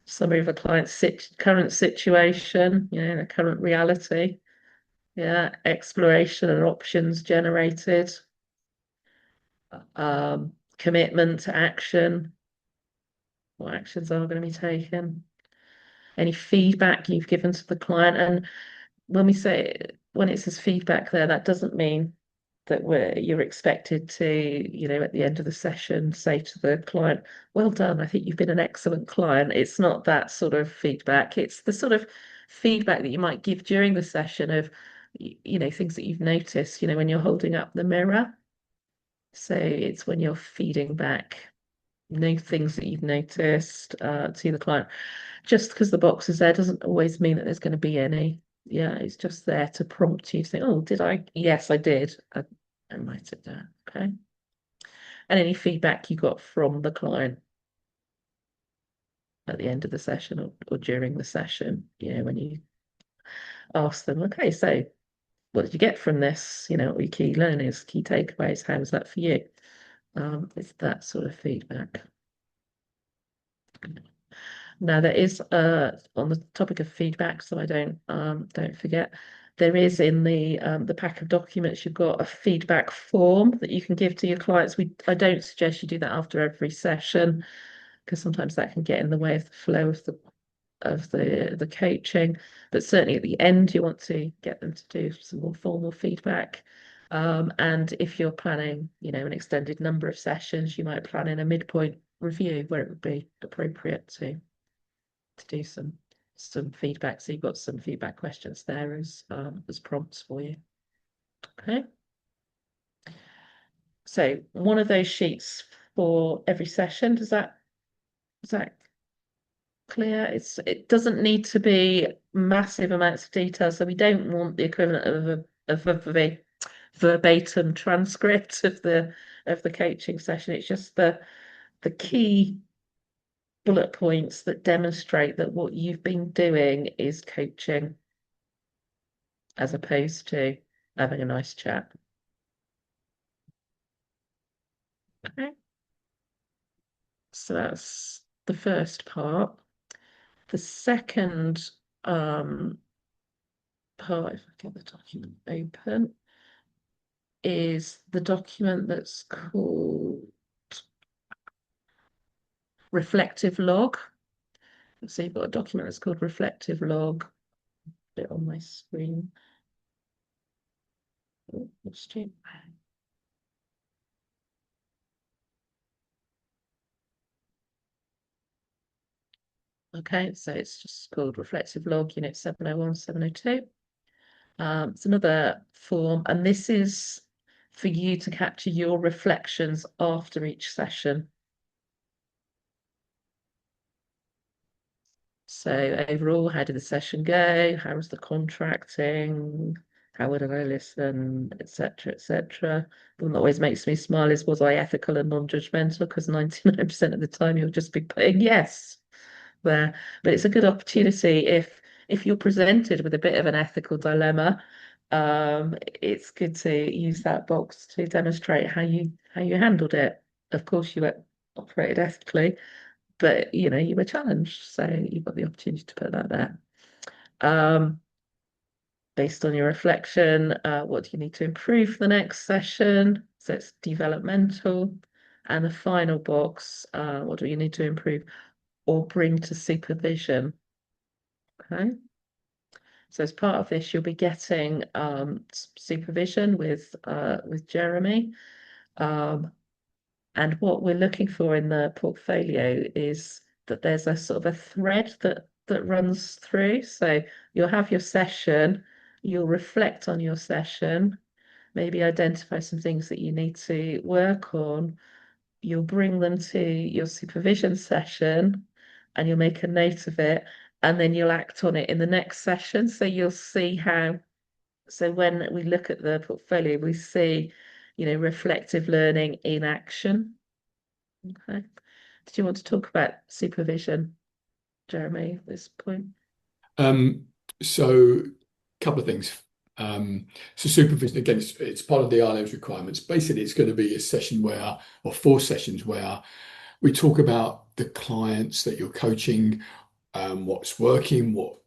summary of a client's current situation, the current reality. Yeah, exploration and options generated. Commitment to action. What actions are going to be taken? Any feedback you've given to the client. And when it says feedback there, that doesn't mean that you're expected to, at the end of the session, say to the client, well done, I think you've been an excellent client. It's not that sort of feedback. It's the sort of feedback that you might give during the session of, things that you've noticed, when you're holding up the mirror. So it's when you're feeding back new things that you've noticed to the client. Just because the box is there doesn't always mean that there's going to be any. Yeah, it's just there to prompt you to think, oh, did I? Yes, I did. I write it down. Okay. And any feedback you got from the client at the end of the session or during the session, when you ask them, okay, so what did you get from this? What your key learnings, key takeaways, how was that for you? It's that sort of feedback. Now there is on the topic of feedback, so I don't forget, there is in the pack of documents you've got a feedback form that you can give to your clients. I don't suggest you do that after every session because sometimes that can get in the way of the flow of the coaching. But certainly at the end you want to get them to do some more formal feedback. And if you're planning, an extended number of sessions, you might plan in a midpoint review where it would be appropriate to do some feedback. So you've got some feedback questions there as prompts for you. Okay. So one of those sheets for every session. Is that clear? It doesn't need to be massive amounts of detail. So we don't want the equivalent of a verbatim transcript of the coaching session. It's just the key bullet points that demonstrate that what you've been doing is coaching as opposed to having a nice chat. Okay. So that's the first part. The second part, if I get the document open, is the document that's called reflective log. So you've got a document that's called reflective log. Put it on my screen. Oh, okay, so it's just called reflective log, unit 701, 702. It's another form, and this is for you to capture your reflections after each session. So overall, how did the session go? How was the contracting? How would I listen, etc., etc. The one that always makes me smile is, was I ethical and non-judgmental? Because 99% of the time you'll just be putting yes. there. But it's a good opportunity if you're presented with a bit of an ethical dilemma, it's good to use that box to demonstrate how you handled it. Of course, you operated ethically, but you were challenged, so you've got the opportunity to put that there. Based on your reflection, what do you need to improve for the next session? So it's developmental. And the final box, what do you need to improve or bring to supervision? Okay. So as part of this, you'll be getting supervision with Jeremy. And what we're looking for in the portfolio is that there's a sort of a thread that runs through. So you'll have your session, you'll reflect on your session, maybe identify some things that you need to work on. You'll bring them to your supervision session and you'll make a note of it, and then you'll act on it in the next session. So you'll see how, so when we look at the portfolio, we see, reflective learning in action. Okay. Did you want to talk about supervision, Jeremy, at this point? So, a couple of things. So supervision, again, it's part of the ILM's requirements. Basically, it's going to be a session where, or 4 sessions where we talk about the clients that you're coaching, what's working, what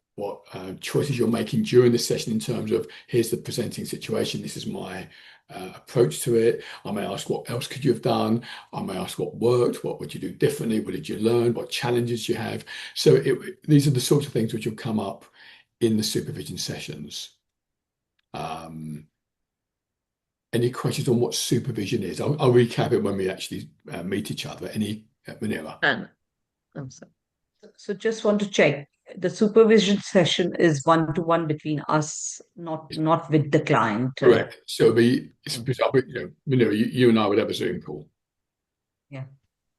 choices you're making during the session in terms of here's the presenting situation, this is my approach to it. I may ask what else could you have done. I may ask what worked, what would you do differently, what did you learn, what challenges you have. So these are the sorts of things which will come up in the supervision sessions. Any questions on what supervision is? I'll recap it when we actually meet each other. Any, Manila? And I'm sorry. So just want to check, the supervision session is one-to-one between us, not with the client. Correct. So it'll be, for example, Manila, you and I would have a Zoom call. Yeah.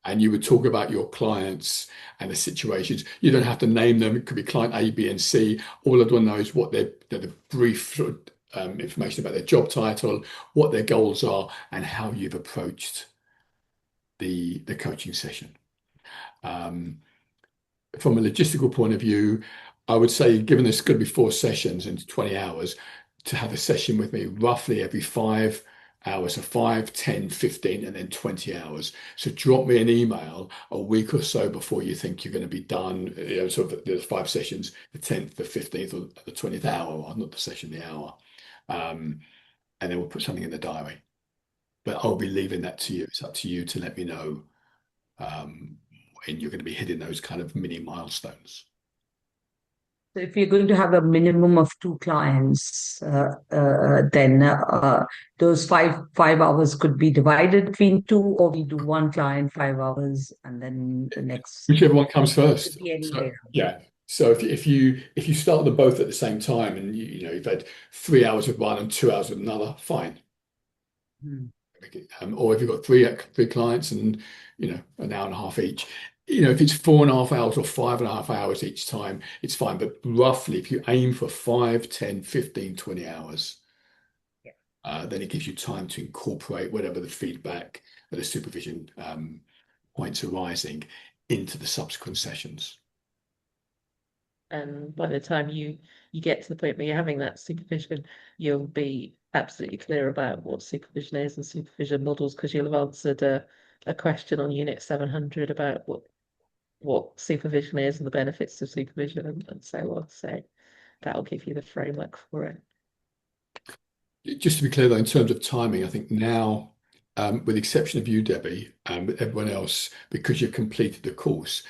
And you would talk about your clients and the situations. You don't have to name them. It could be client A, B, and C. All everyone knows what the brief sort of, information about their job title, what their goals are, and how you've approached the coaching session. From a logistical point of view, I would say, given there's going to be 4 sessions and 20 hours, to have a session with me roughly every 5 hours, so 5, 10, 15, and then 20 hours. So drop me an email a week or so before you think you're going to be done. Sort of there's 5 sessions, the 10th, the 15th, or the 20th hour, or not the session, the hour. And then we'll put something in the diary. But I'll be leaving that to you. It's up to you to let me know when you're going to be hitting those kind of mini milestones. So if you're going to have a minimum of 2 clients, then those 5 hours could be divided between 2, or we do 1 client 5 hours, and then the next. Whichever one comes first. Could be any So, day. yeah. So if you start them both at the same time, and you've had 3 hours with one and 2 hours with another, fine. Or if you've got three clients and an hour and a half each, if it's 4.5 hours or 5.5 hours each time, it's fine. But roughly, if you aim for 5, 10, 15, 20 hours, then it gives you time to incorporate whatever the feedback or the supervision points arising into the subsequent sessions. And by the time you get to the point where you're having that supervision, you'll be absolutely clear about what supervision is and supervision models, because you'll have answered a question on Unit 700 about what supervision is and the benefits of supervision and so on. So that'll give you the framework for it. Just to be clear, though, in terms of timing, I think now, with the exception of you, Debbie, and everyone else, because you've completed the course,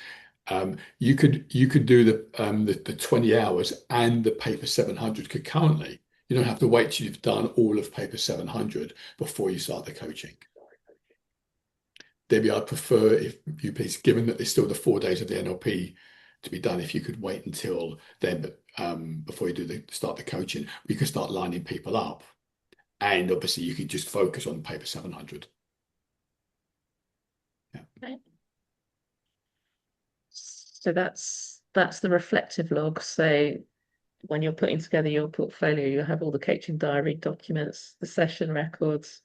you could do the 20 hours and the paper 700 concurrently. You don't have to wait till you've done all of paper 700 before you start the coaching. Debbie, I'd prefer, if you please, given that there's still the 4 days of the NLP to be done, if you could wait until then, but before you start the coaching, we could start lining people up. And obviously you could just focus on paper 700. Yeah. Okay. So that's the reflective log. So when you're putting together your portfolio, you have all the coaching diary documents, the session records,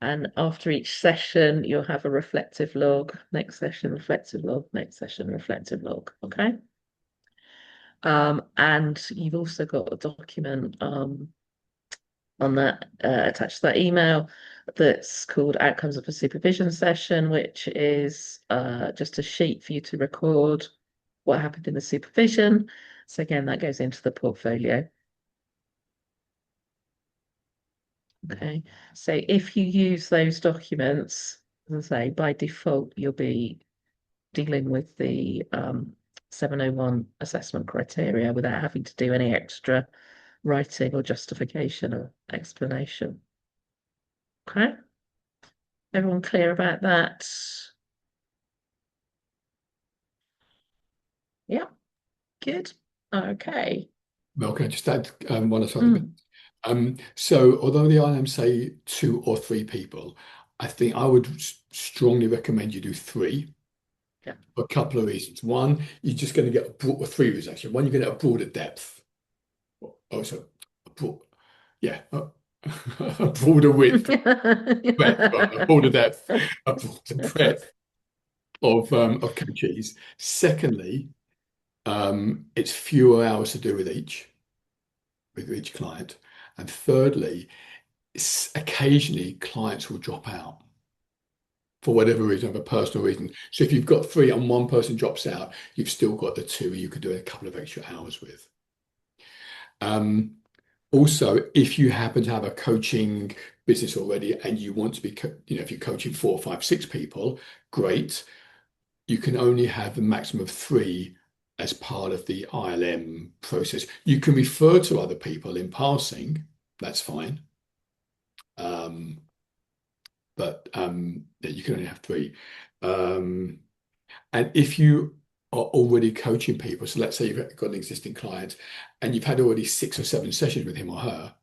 And after each session, you'll have a reflective log, next session, reflective log, next session, reflective log. Okay. And you've also got a document on that attached to that email that's called Outcomes of a Supervision Session, which is just a sheet for you to record what happened in the supervision. So again, that goes into the portfolio. Okay, so if you use those documents, as I say, by default, you'll be dealing with the 701 assessment criteria without having to do any extra writing or justification or explanation. Okay, everyone clear about that? Yeah, good. Okay. Well, can I just add one or two bit? So although the ILM say 2 or 3 people, I think I would strongly recommend you do 3. Yeah. For a couple of reasons. One, you're just going to get or 3 reasons actually. One, you're going to get a broader depth. Also, a broader width, breadth, a broader depth, a broader breadth of coaches. Secondly, it's fewer hours to do with each client. And thirdly, occasionally clients will drop out for whatever reason, for personal reason. So if you've got 3 and one person drops out, you've still got the 2 you could do a couple of extra hours with. Also, if you happen to have a coaching business already and you want to be, if you're coaching 4, 5, 6 people, great. You can only have the maximum of 3 as part of the ILM process. You can refer to other people in passing, that's fine. But you can only have 3. And if you are already coaching people, so let's say you've got an existing client and you've had already 6 or 7 sessions with him or her,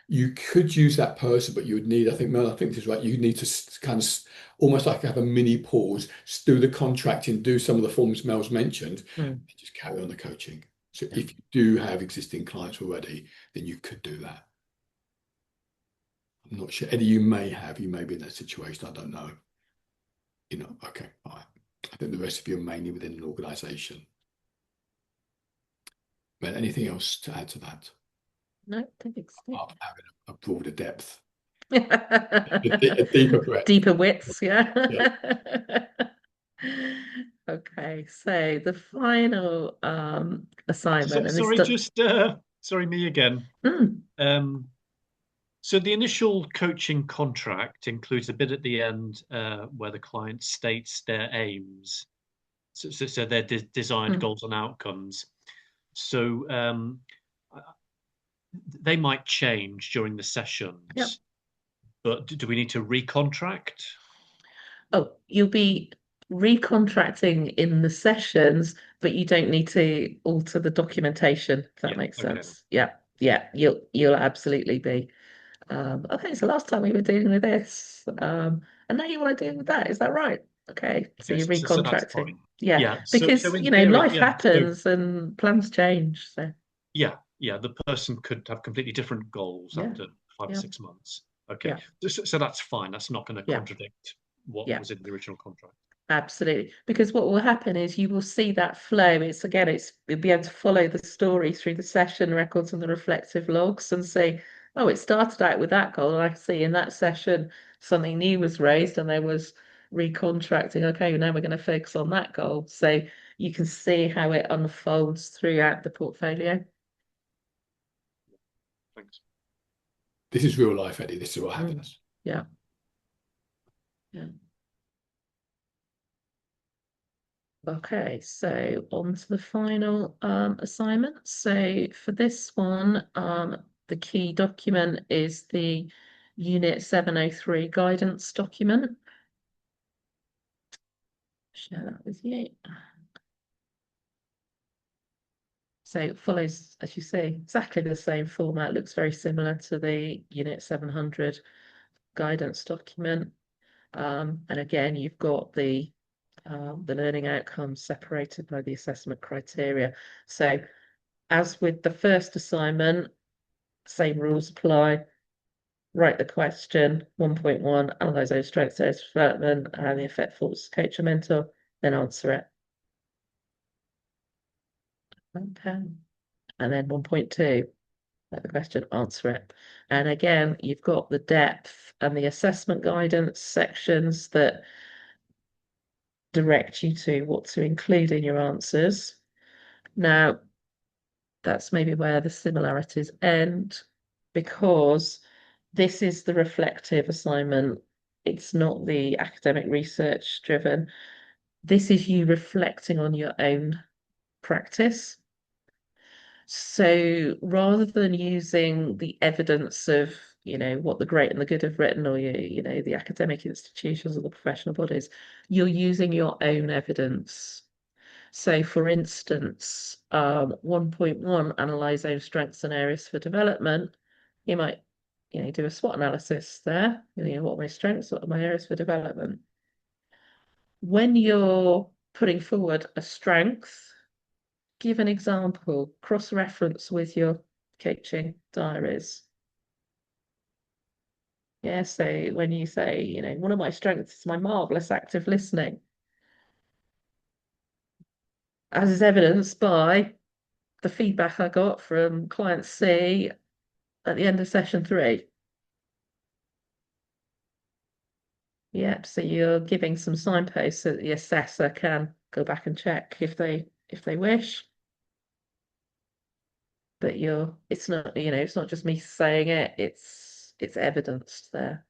you could use that person, but you would need, I think Mel, I think this is right, you need to kind of almost like have a mini pause, do the contracting, do some of the forms Mel's mentioned, and just carry on the coaching. So if you do have existing clients already, then you could do that. I'm not sure. Eddie, you may be in that situation. I don't know. Okay, all right. I think the rest of you are mainly within an organization. But anything else to add to that? No, I don't think so. Apart from having a broader depth, A deeper breadth. Deeper widths, yeah. Yeah. Okay, so the final assignment, and Sorry, this just sorry, me again. So the initial coaching contract includes a bit at the end where the client states their aims, so their designed goals and outcomes. So they might change during the sessions. Yep. But do we need to recontract? Oh, you'll be recontracting in the sessions, but you don't need to alter the documentation, if that makes sense. Yeah, you'll absolutely be. I think it's the last time we were dealing with this. And now you want to deal with that, is that right? Okay, so you're So that's recontracting. fine. Yeah, So because in theory, life happens and plans change. So yeah, the person could have completely different goals Yeah. after 5 or 6 months. Okay, Yeah. so that's fine. That's not going to Yeah. contradict what Yeah. was in the original contract. Absolutely, because what will happen is you will see that flow. You'll be able to follow the story through the session records and the reflective logs and say, oh, it started out with that goal, and I see in that session something new was raised and there was recontracting. Okay, now we're going to focus on that goal. So you can see how it unfolds throughout the portfolio. Thanks. This is real life, Eddie. This is what happens. Yeah. Yeah. Okay, so on to the final assignment. So for this one, the key document is the Unit 703 guidance document. Share that with you. So it follows, as you see, exactly the same format, looks very similar to the Unit 700 guidance document. And again, you've got the learning outcomes separated by the assessment criteria. So as with the first assignment, same rules apply. write the question, 1.1, analyze those strengths, areas of development, and the effect force coach or mentor, then answer it. Okay. And then 1.2, write the question, answer it. And again, you've got the depth and the assessment guidance sections that direct you to what to include in your answers. Now, that's maybe where the similarities end, because this is the reflective assignment. It's not the academic research driven. This is you reflecting on your own practice. So rather than using the evidence of, what the great and the good have written, or the academic institutions or the professional bodies, you're using your own evidence. So for instance, 1.1, analyze own strengths and areas for development. You might, do a SWOT analysis there. What are my strengths, what are my areas for development? When you're putting forward a strength, give an example, cross-reference with your coaching diaries. Yeah, so when you say, one of my strengths is my marvelous active listening, as is evidenced by the feedback I got from client C at the end of session 3. Yep, so you're giving some signposts so that the assessor can go back and check if they wish. But it's not, it's not just me saying it, it's evidenced there.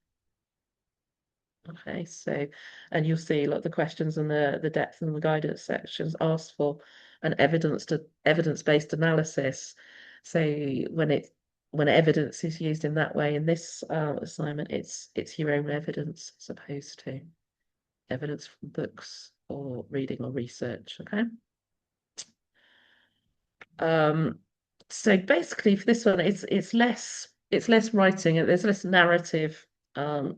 Okay, so, and you'll see the questions and the depth and the guidance sections ask for an evidence-based analysis. So when evidence is used in that way in this assignment, it's your own evidence as opposed to evidence from books or reading or research. Okay. So basically for this one, it's less writing, and there's less narrative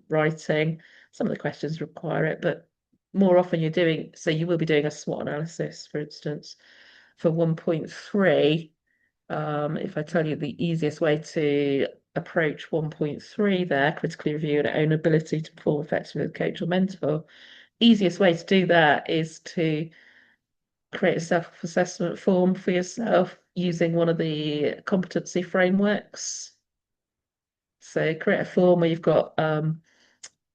writing. Some of the questions require it, but more often you will be doing a SWOT analysis, for instance. For 1.3, if I tell you the easiest way to approach 1.3 there, critically review and own ability to perform effectively with coach or mentor, easiest way to do that is to create a self-assessment form for yourself using one of the competency frameworks. So create a form where you've got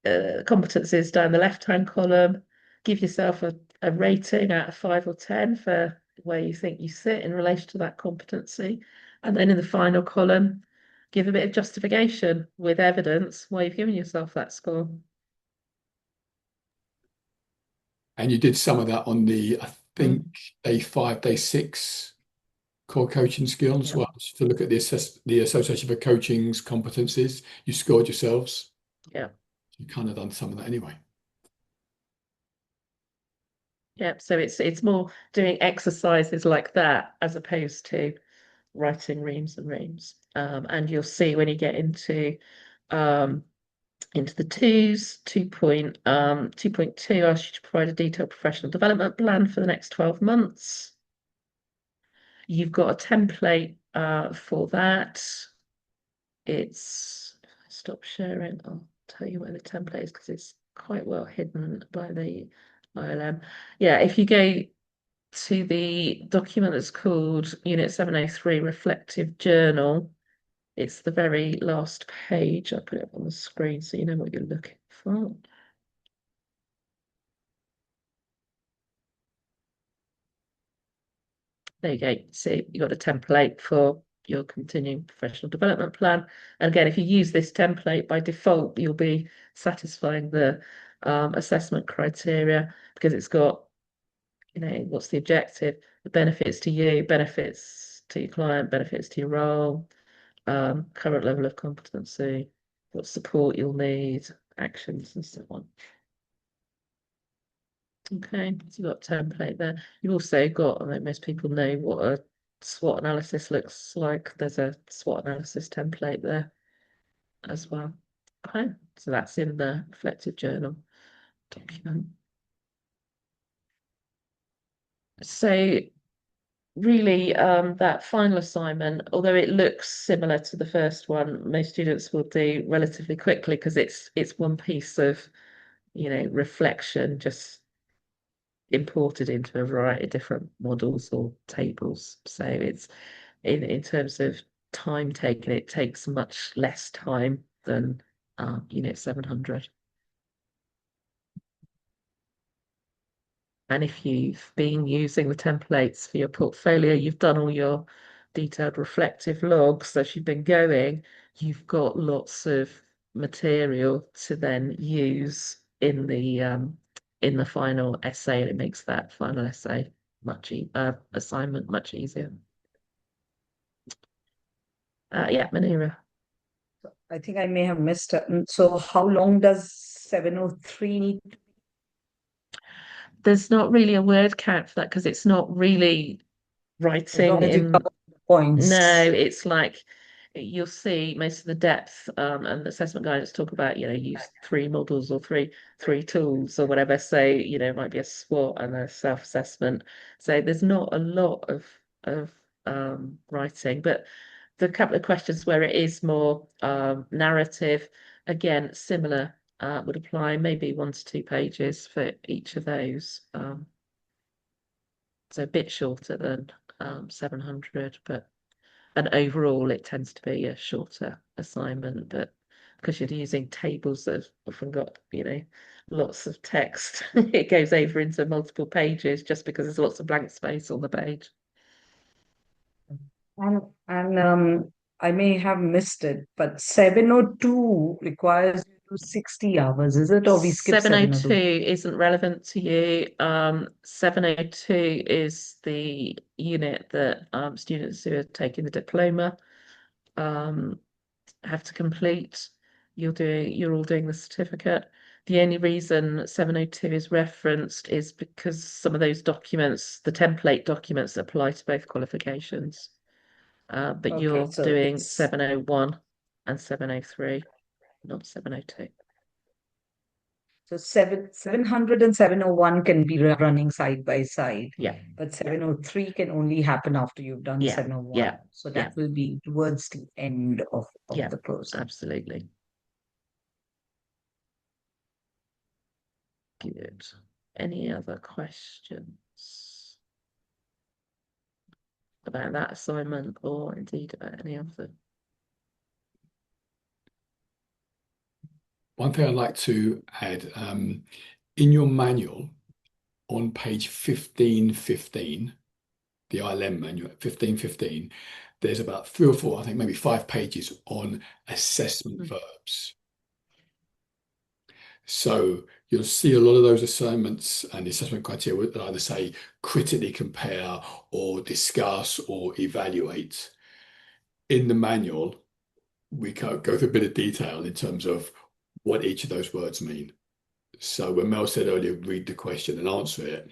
competencies down the left-hand column, give yourself a rating out of 5 or 10 for where you think you sit in relation to that competency. And then in the final column, give a bit of justification with evidence why you've given yourself that score. And you did some of that on the, I think, day 5, day 6 core coaching skills as well. To look at the Association for Coaching's competencies, you scored yourselves. Yeah. You kind of done some of that anyway. Yeah, so it's more doing exercises like that as opposed to writing reams and reams. And you'll see when you get into the twos, 2.2 asks you to provide a detailed professional development plan for the next 12 months. You've got a template for that. If I stop sharing, I'll tell you where the template is because it's quite well hidden by the ILM. Yeah, if you go to the document that's called Unit 703 Reflective Journal, it's the very last page. I'll put it up on the screen so you know what you're looking for. There you go. See, you got a template for your continuing professional development plan. And again, if you use this template by default, you'll be satisfying the assessment criteria because it's got, what's the objective, the benefits to you, benefits to your client, benefits to your role, current level of competency, what support you'll need, actions, and so on. Okay, so you've got a template there. You've also got, I think most people know what a SWOT analysis looks like. There's a SWOT analysis template there as well. Okay, so that's in the reflective journal document. So really, that final assignment, although it looks similar to the first one, most students will do relatively quickly because it's one piece of, reflection just imported into a variety of different models or tables. So it's in terms of time taken, it takes much less time than Unit 700. And if you've been using the templates for your portfolio, you've done all your detailed reflective logs as you've been going, you've got lots of material to then use in the final essay, and it makes that final essay assignment much easier. Yeah, Manira. I think I may have missed it. So how long does 703 need? There's not really a word count for that because it's not really As writing long as you in. cover the points. No, it's like you'll see most of the depth and the assessment guidance talk about, use 3 models or three tools or whatever. So, it might be a SWOT and a self-assessment. So there's not a lot of writing, but the couple of questions where it is more narrative, again, similar would apply, maybe 1 to 2 pages for each of those. So a bit shorter than 700, and overall it tends to be a shorter assignment, but because you're using tables that have often got, lots of text, it goes over into multiple pages just because there's lots of blank space on the page. And I may have missed it, but 702 requires you to 60 hours, is it? Or we skip 702 702? isn't relevant to you. 702 is the unit that students who are taking the diploma have to complete. You're all doing the certificate. The only reason 702 is referenced is because some of those documents, the template documents, apply to both qualifications. But Okay, you're so doing it's 701 and 703, not 702. so 700 and 701 can be running side by side, Yeah, but 703 can only happen after you've done yeah, 701. yeah, So yeah, that will be towards the end of yeah, the process. absolutely. Good. Any other questions about that assignment or indeed about any of them? One thing I'd like to add, in your manual on page 1515, the ILM manual, 1515, there's about 3 or 4, I think maybe 5 pages on assessment verbs. So you'll see a lot of those assignments and the assessment criteria would either say critically compare or discuss or evaluate. In the manual, we go through a bit of detail in terms of what each of those words mean. So when Mel said earlier, read the question and answer it,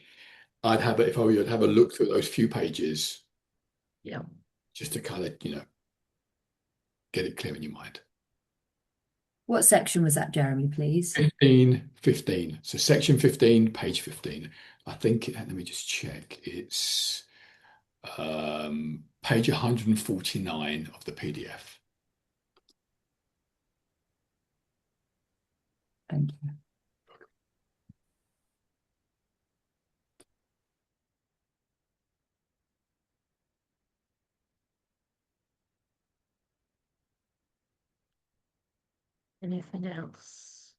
I'd have it if I were you, I'd have a look through those few pages. Yeah. Just to kind of, get it clear in your mind. What section was that, Jeremy, please? 15. So section 15, page 15. I think, let me just check. It's page 149 of the PDF. Thank you. Anything else?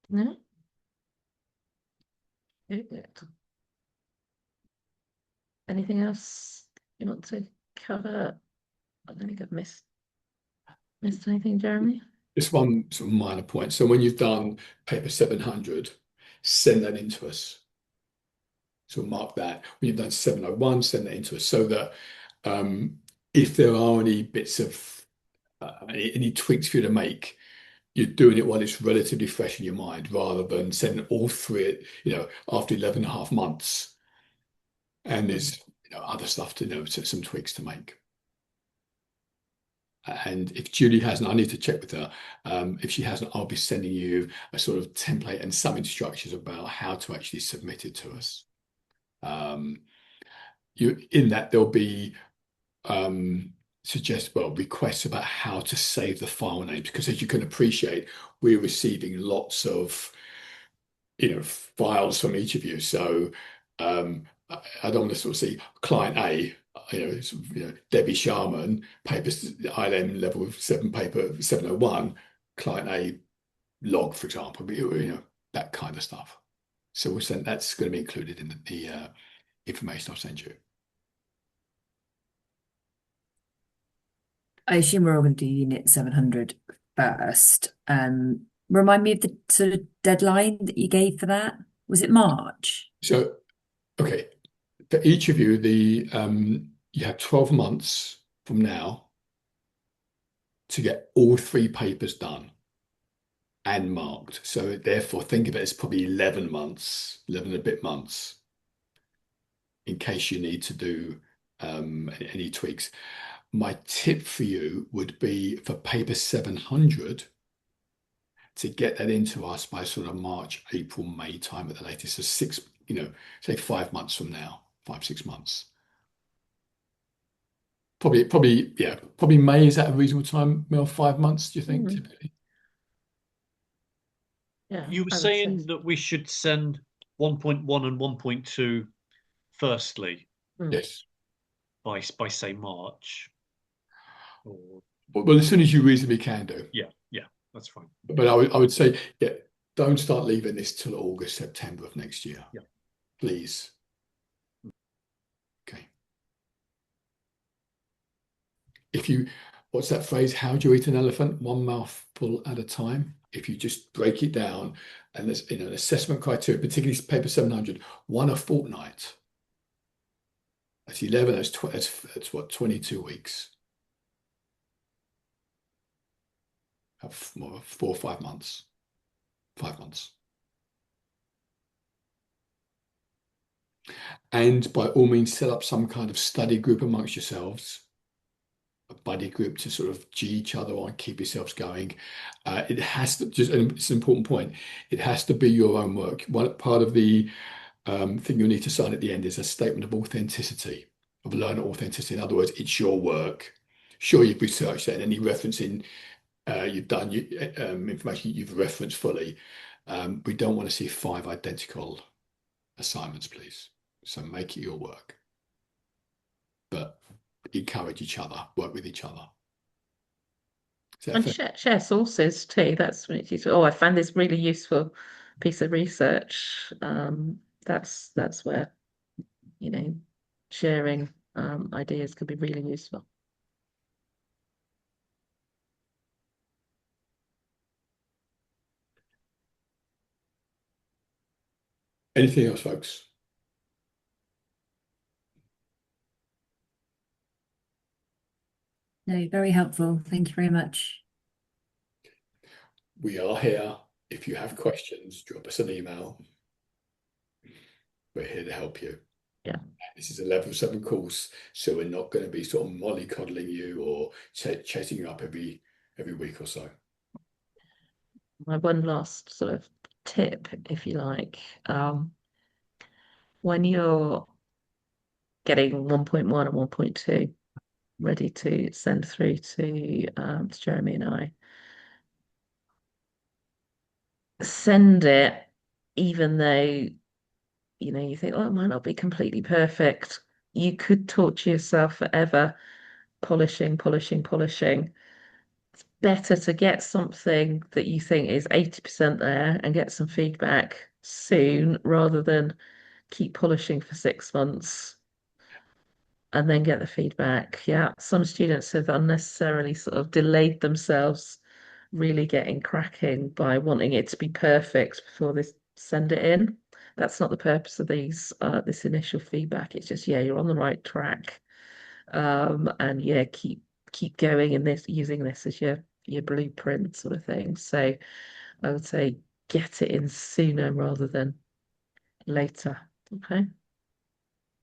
No? Good. Anything else you want to cover? I don't think I've missed anything, Jeremy. Just one sort of minor point. So when you've done paper 700, send that into us. So mark that. When you've done 701, send that into us so that if there are any bits of any tweaks for you to make, you're doing it while it's relatively fresh in your mind rather than sending all through it, after 11 and a half months. And there's other stuff to know, so some tweaks to make. And if Julie hasn't, I need to check with her. If she hasn't, I'll be sending you a sort of template and some instructions about how to actually submit it to us. In that there'll be requests about how to save the file names, because as you can appreciate, we're receiving lots of files from each of you. So I don't want to sort of see client A, Debbie Sharman, papers ILM level 7 paper 701, client A log, for example, that kind of stuff. So we'll send that's going to be included in the information I'll send you. I assume we're all going to do Unit 700 first. Remind me of the sort of deadline that you gave for that. Was it March? So, okay, for each of you, you have 12 months from now to get all 3 papers done and marked. So therefore, think of it as probably 11 months, 11 and a bit months, in case you need to do any tweaks. My tip for you would be for paper 700 to get that into us by sort of March, April, May time at the latest. So say 5 months from now, 5-6 months. Probably May. Is that a reasonable time, Mel? 5 months, do you think, typically? Yeah, You were I would saying say. that we should send 1.1 and 1.2 firstly Yes. by say March. Or Well, as soon as you reasonably can do. yeah, that's fine. But I would say, don't start leaving this till August, September of next year. Yeah. Please. Okay. What's that phrase? How do you eat an elephant? One mouthful at a time. If you just break it down, and there's an assessment criteria, particularly paper 700, 1 a fortnight. That's 11. That's what, 22 weeks. 4 or 5 months. 5 months. And by all means, set up some kind of study group amongst yourselves, a buddy group to sort of G each other on, keep yourselves going. It has to it's an important point. It has to be your own work. One part of the thing you'll need to sign at the end is a statement of authenticity, of learner authenticity. In other words, it's your work. Sure, you've researched it, and any referencing you've done, information you've referenced fully. We don't want to see 5 identical assignments, please. So make it your work. But encourage each other, work with each other. And share sources too. That's really useful. Oh, I found this really useful piece of research. That's where, sharing ideas could be really useful. Anything else, folks? No, very helpful. Thank you very much. We are here. If you have questions, drop us an email. We're here to help you. Yeah. This is a level 7 course, so we're not going to be sort of mollycoddling you or chasing you up every week or so. My one last sort of tip, if you like, when you're getting 1.1 and 1.2 ready to send through to Jeremy and I, send it even though you think, oh, it might not be completely perfect. You could torture yourself forever polishing. It's better to get something that you think is 80% there and get some feedback soon rather than keep polishing for 6 months and then get the feedback. Yeah, some students have unnecessarily sort of delayed themselves really getting cracking by wanting it to be perfect before they send it in. That's not the purpose of this initial feedback. It's just, you're on the right track. And keep going in this, using this as your blueprint sort of thing. So I would say get it in sooner rather than later. Okay.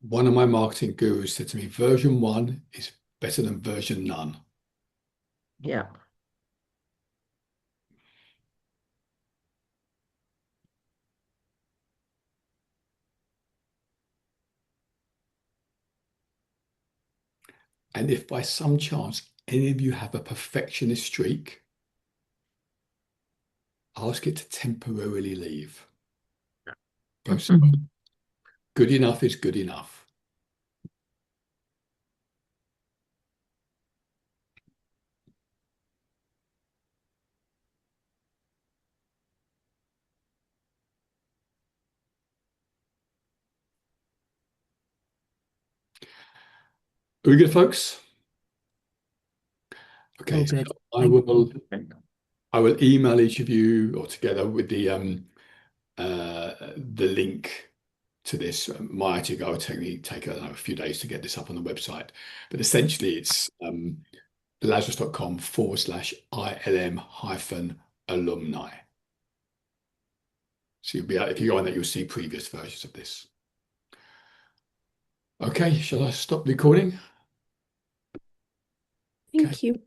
One of my marketing gurus said to me, version 1 is better than version none. Yeah. And if by some chance any of you have a perfectionist streak, ask it to temporarily leave. Good enough is good enough. Are we good, folks? Okay, All good. so I will email each of you, or together with the link to this. My IT guy will take a few days to get this up on the website, but essentially it's lazarus.com/ILM-alumni. So you'll be able, if you go on that, you'll see previous versions of this. Okay, shall I stop recording? Thank you.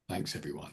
Thanks, everyone.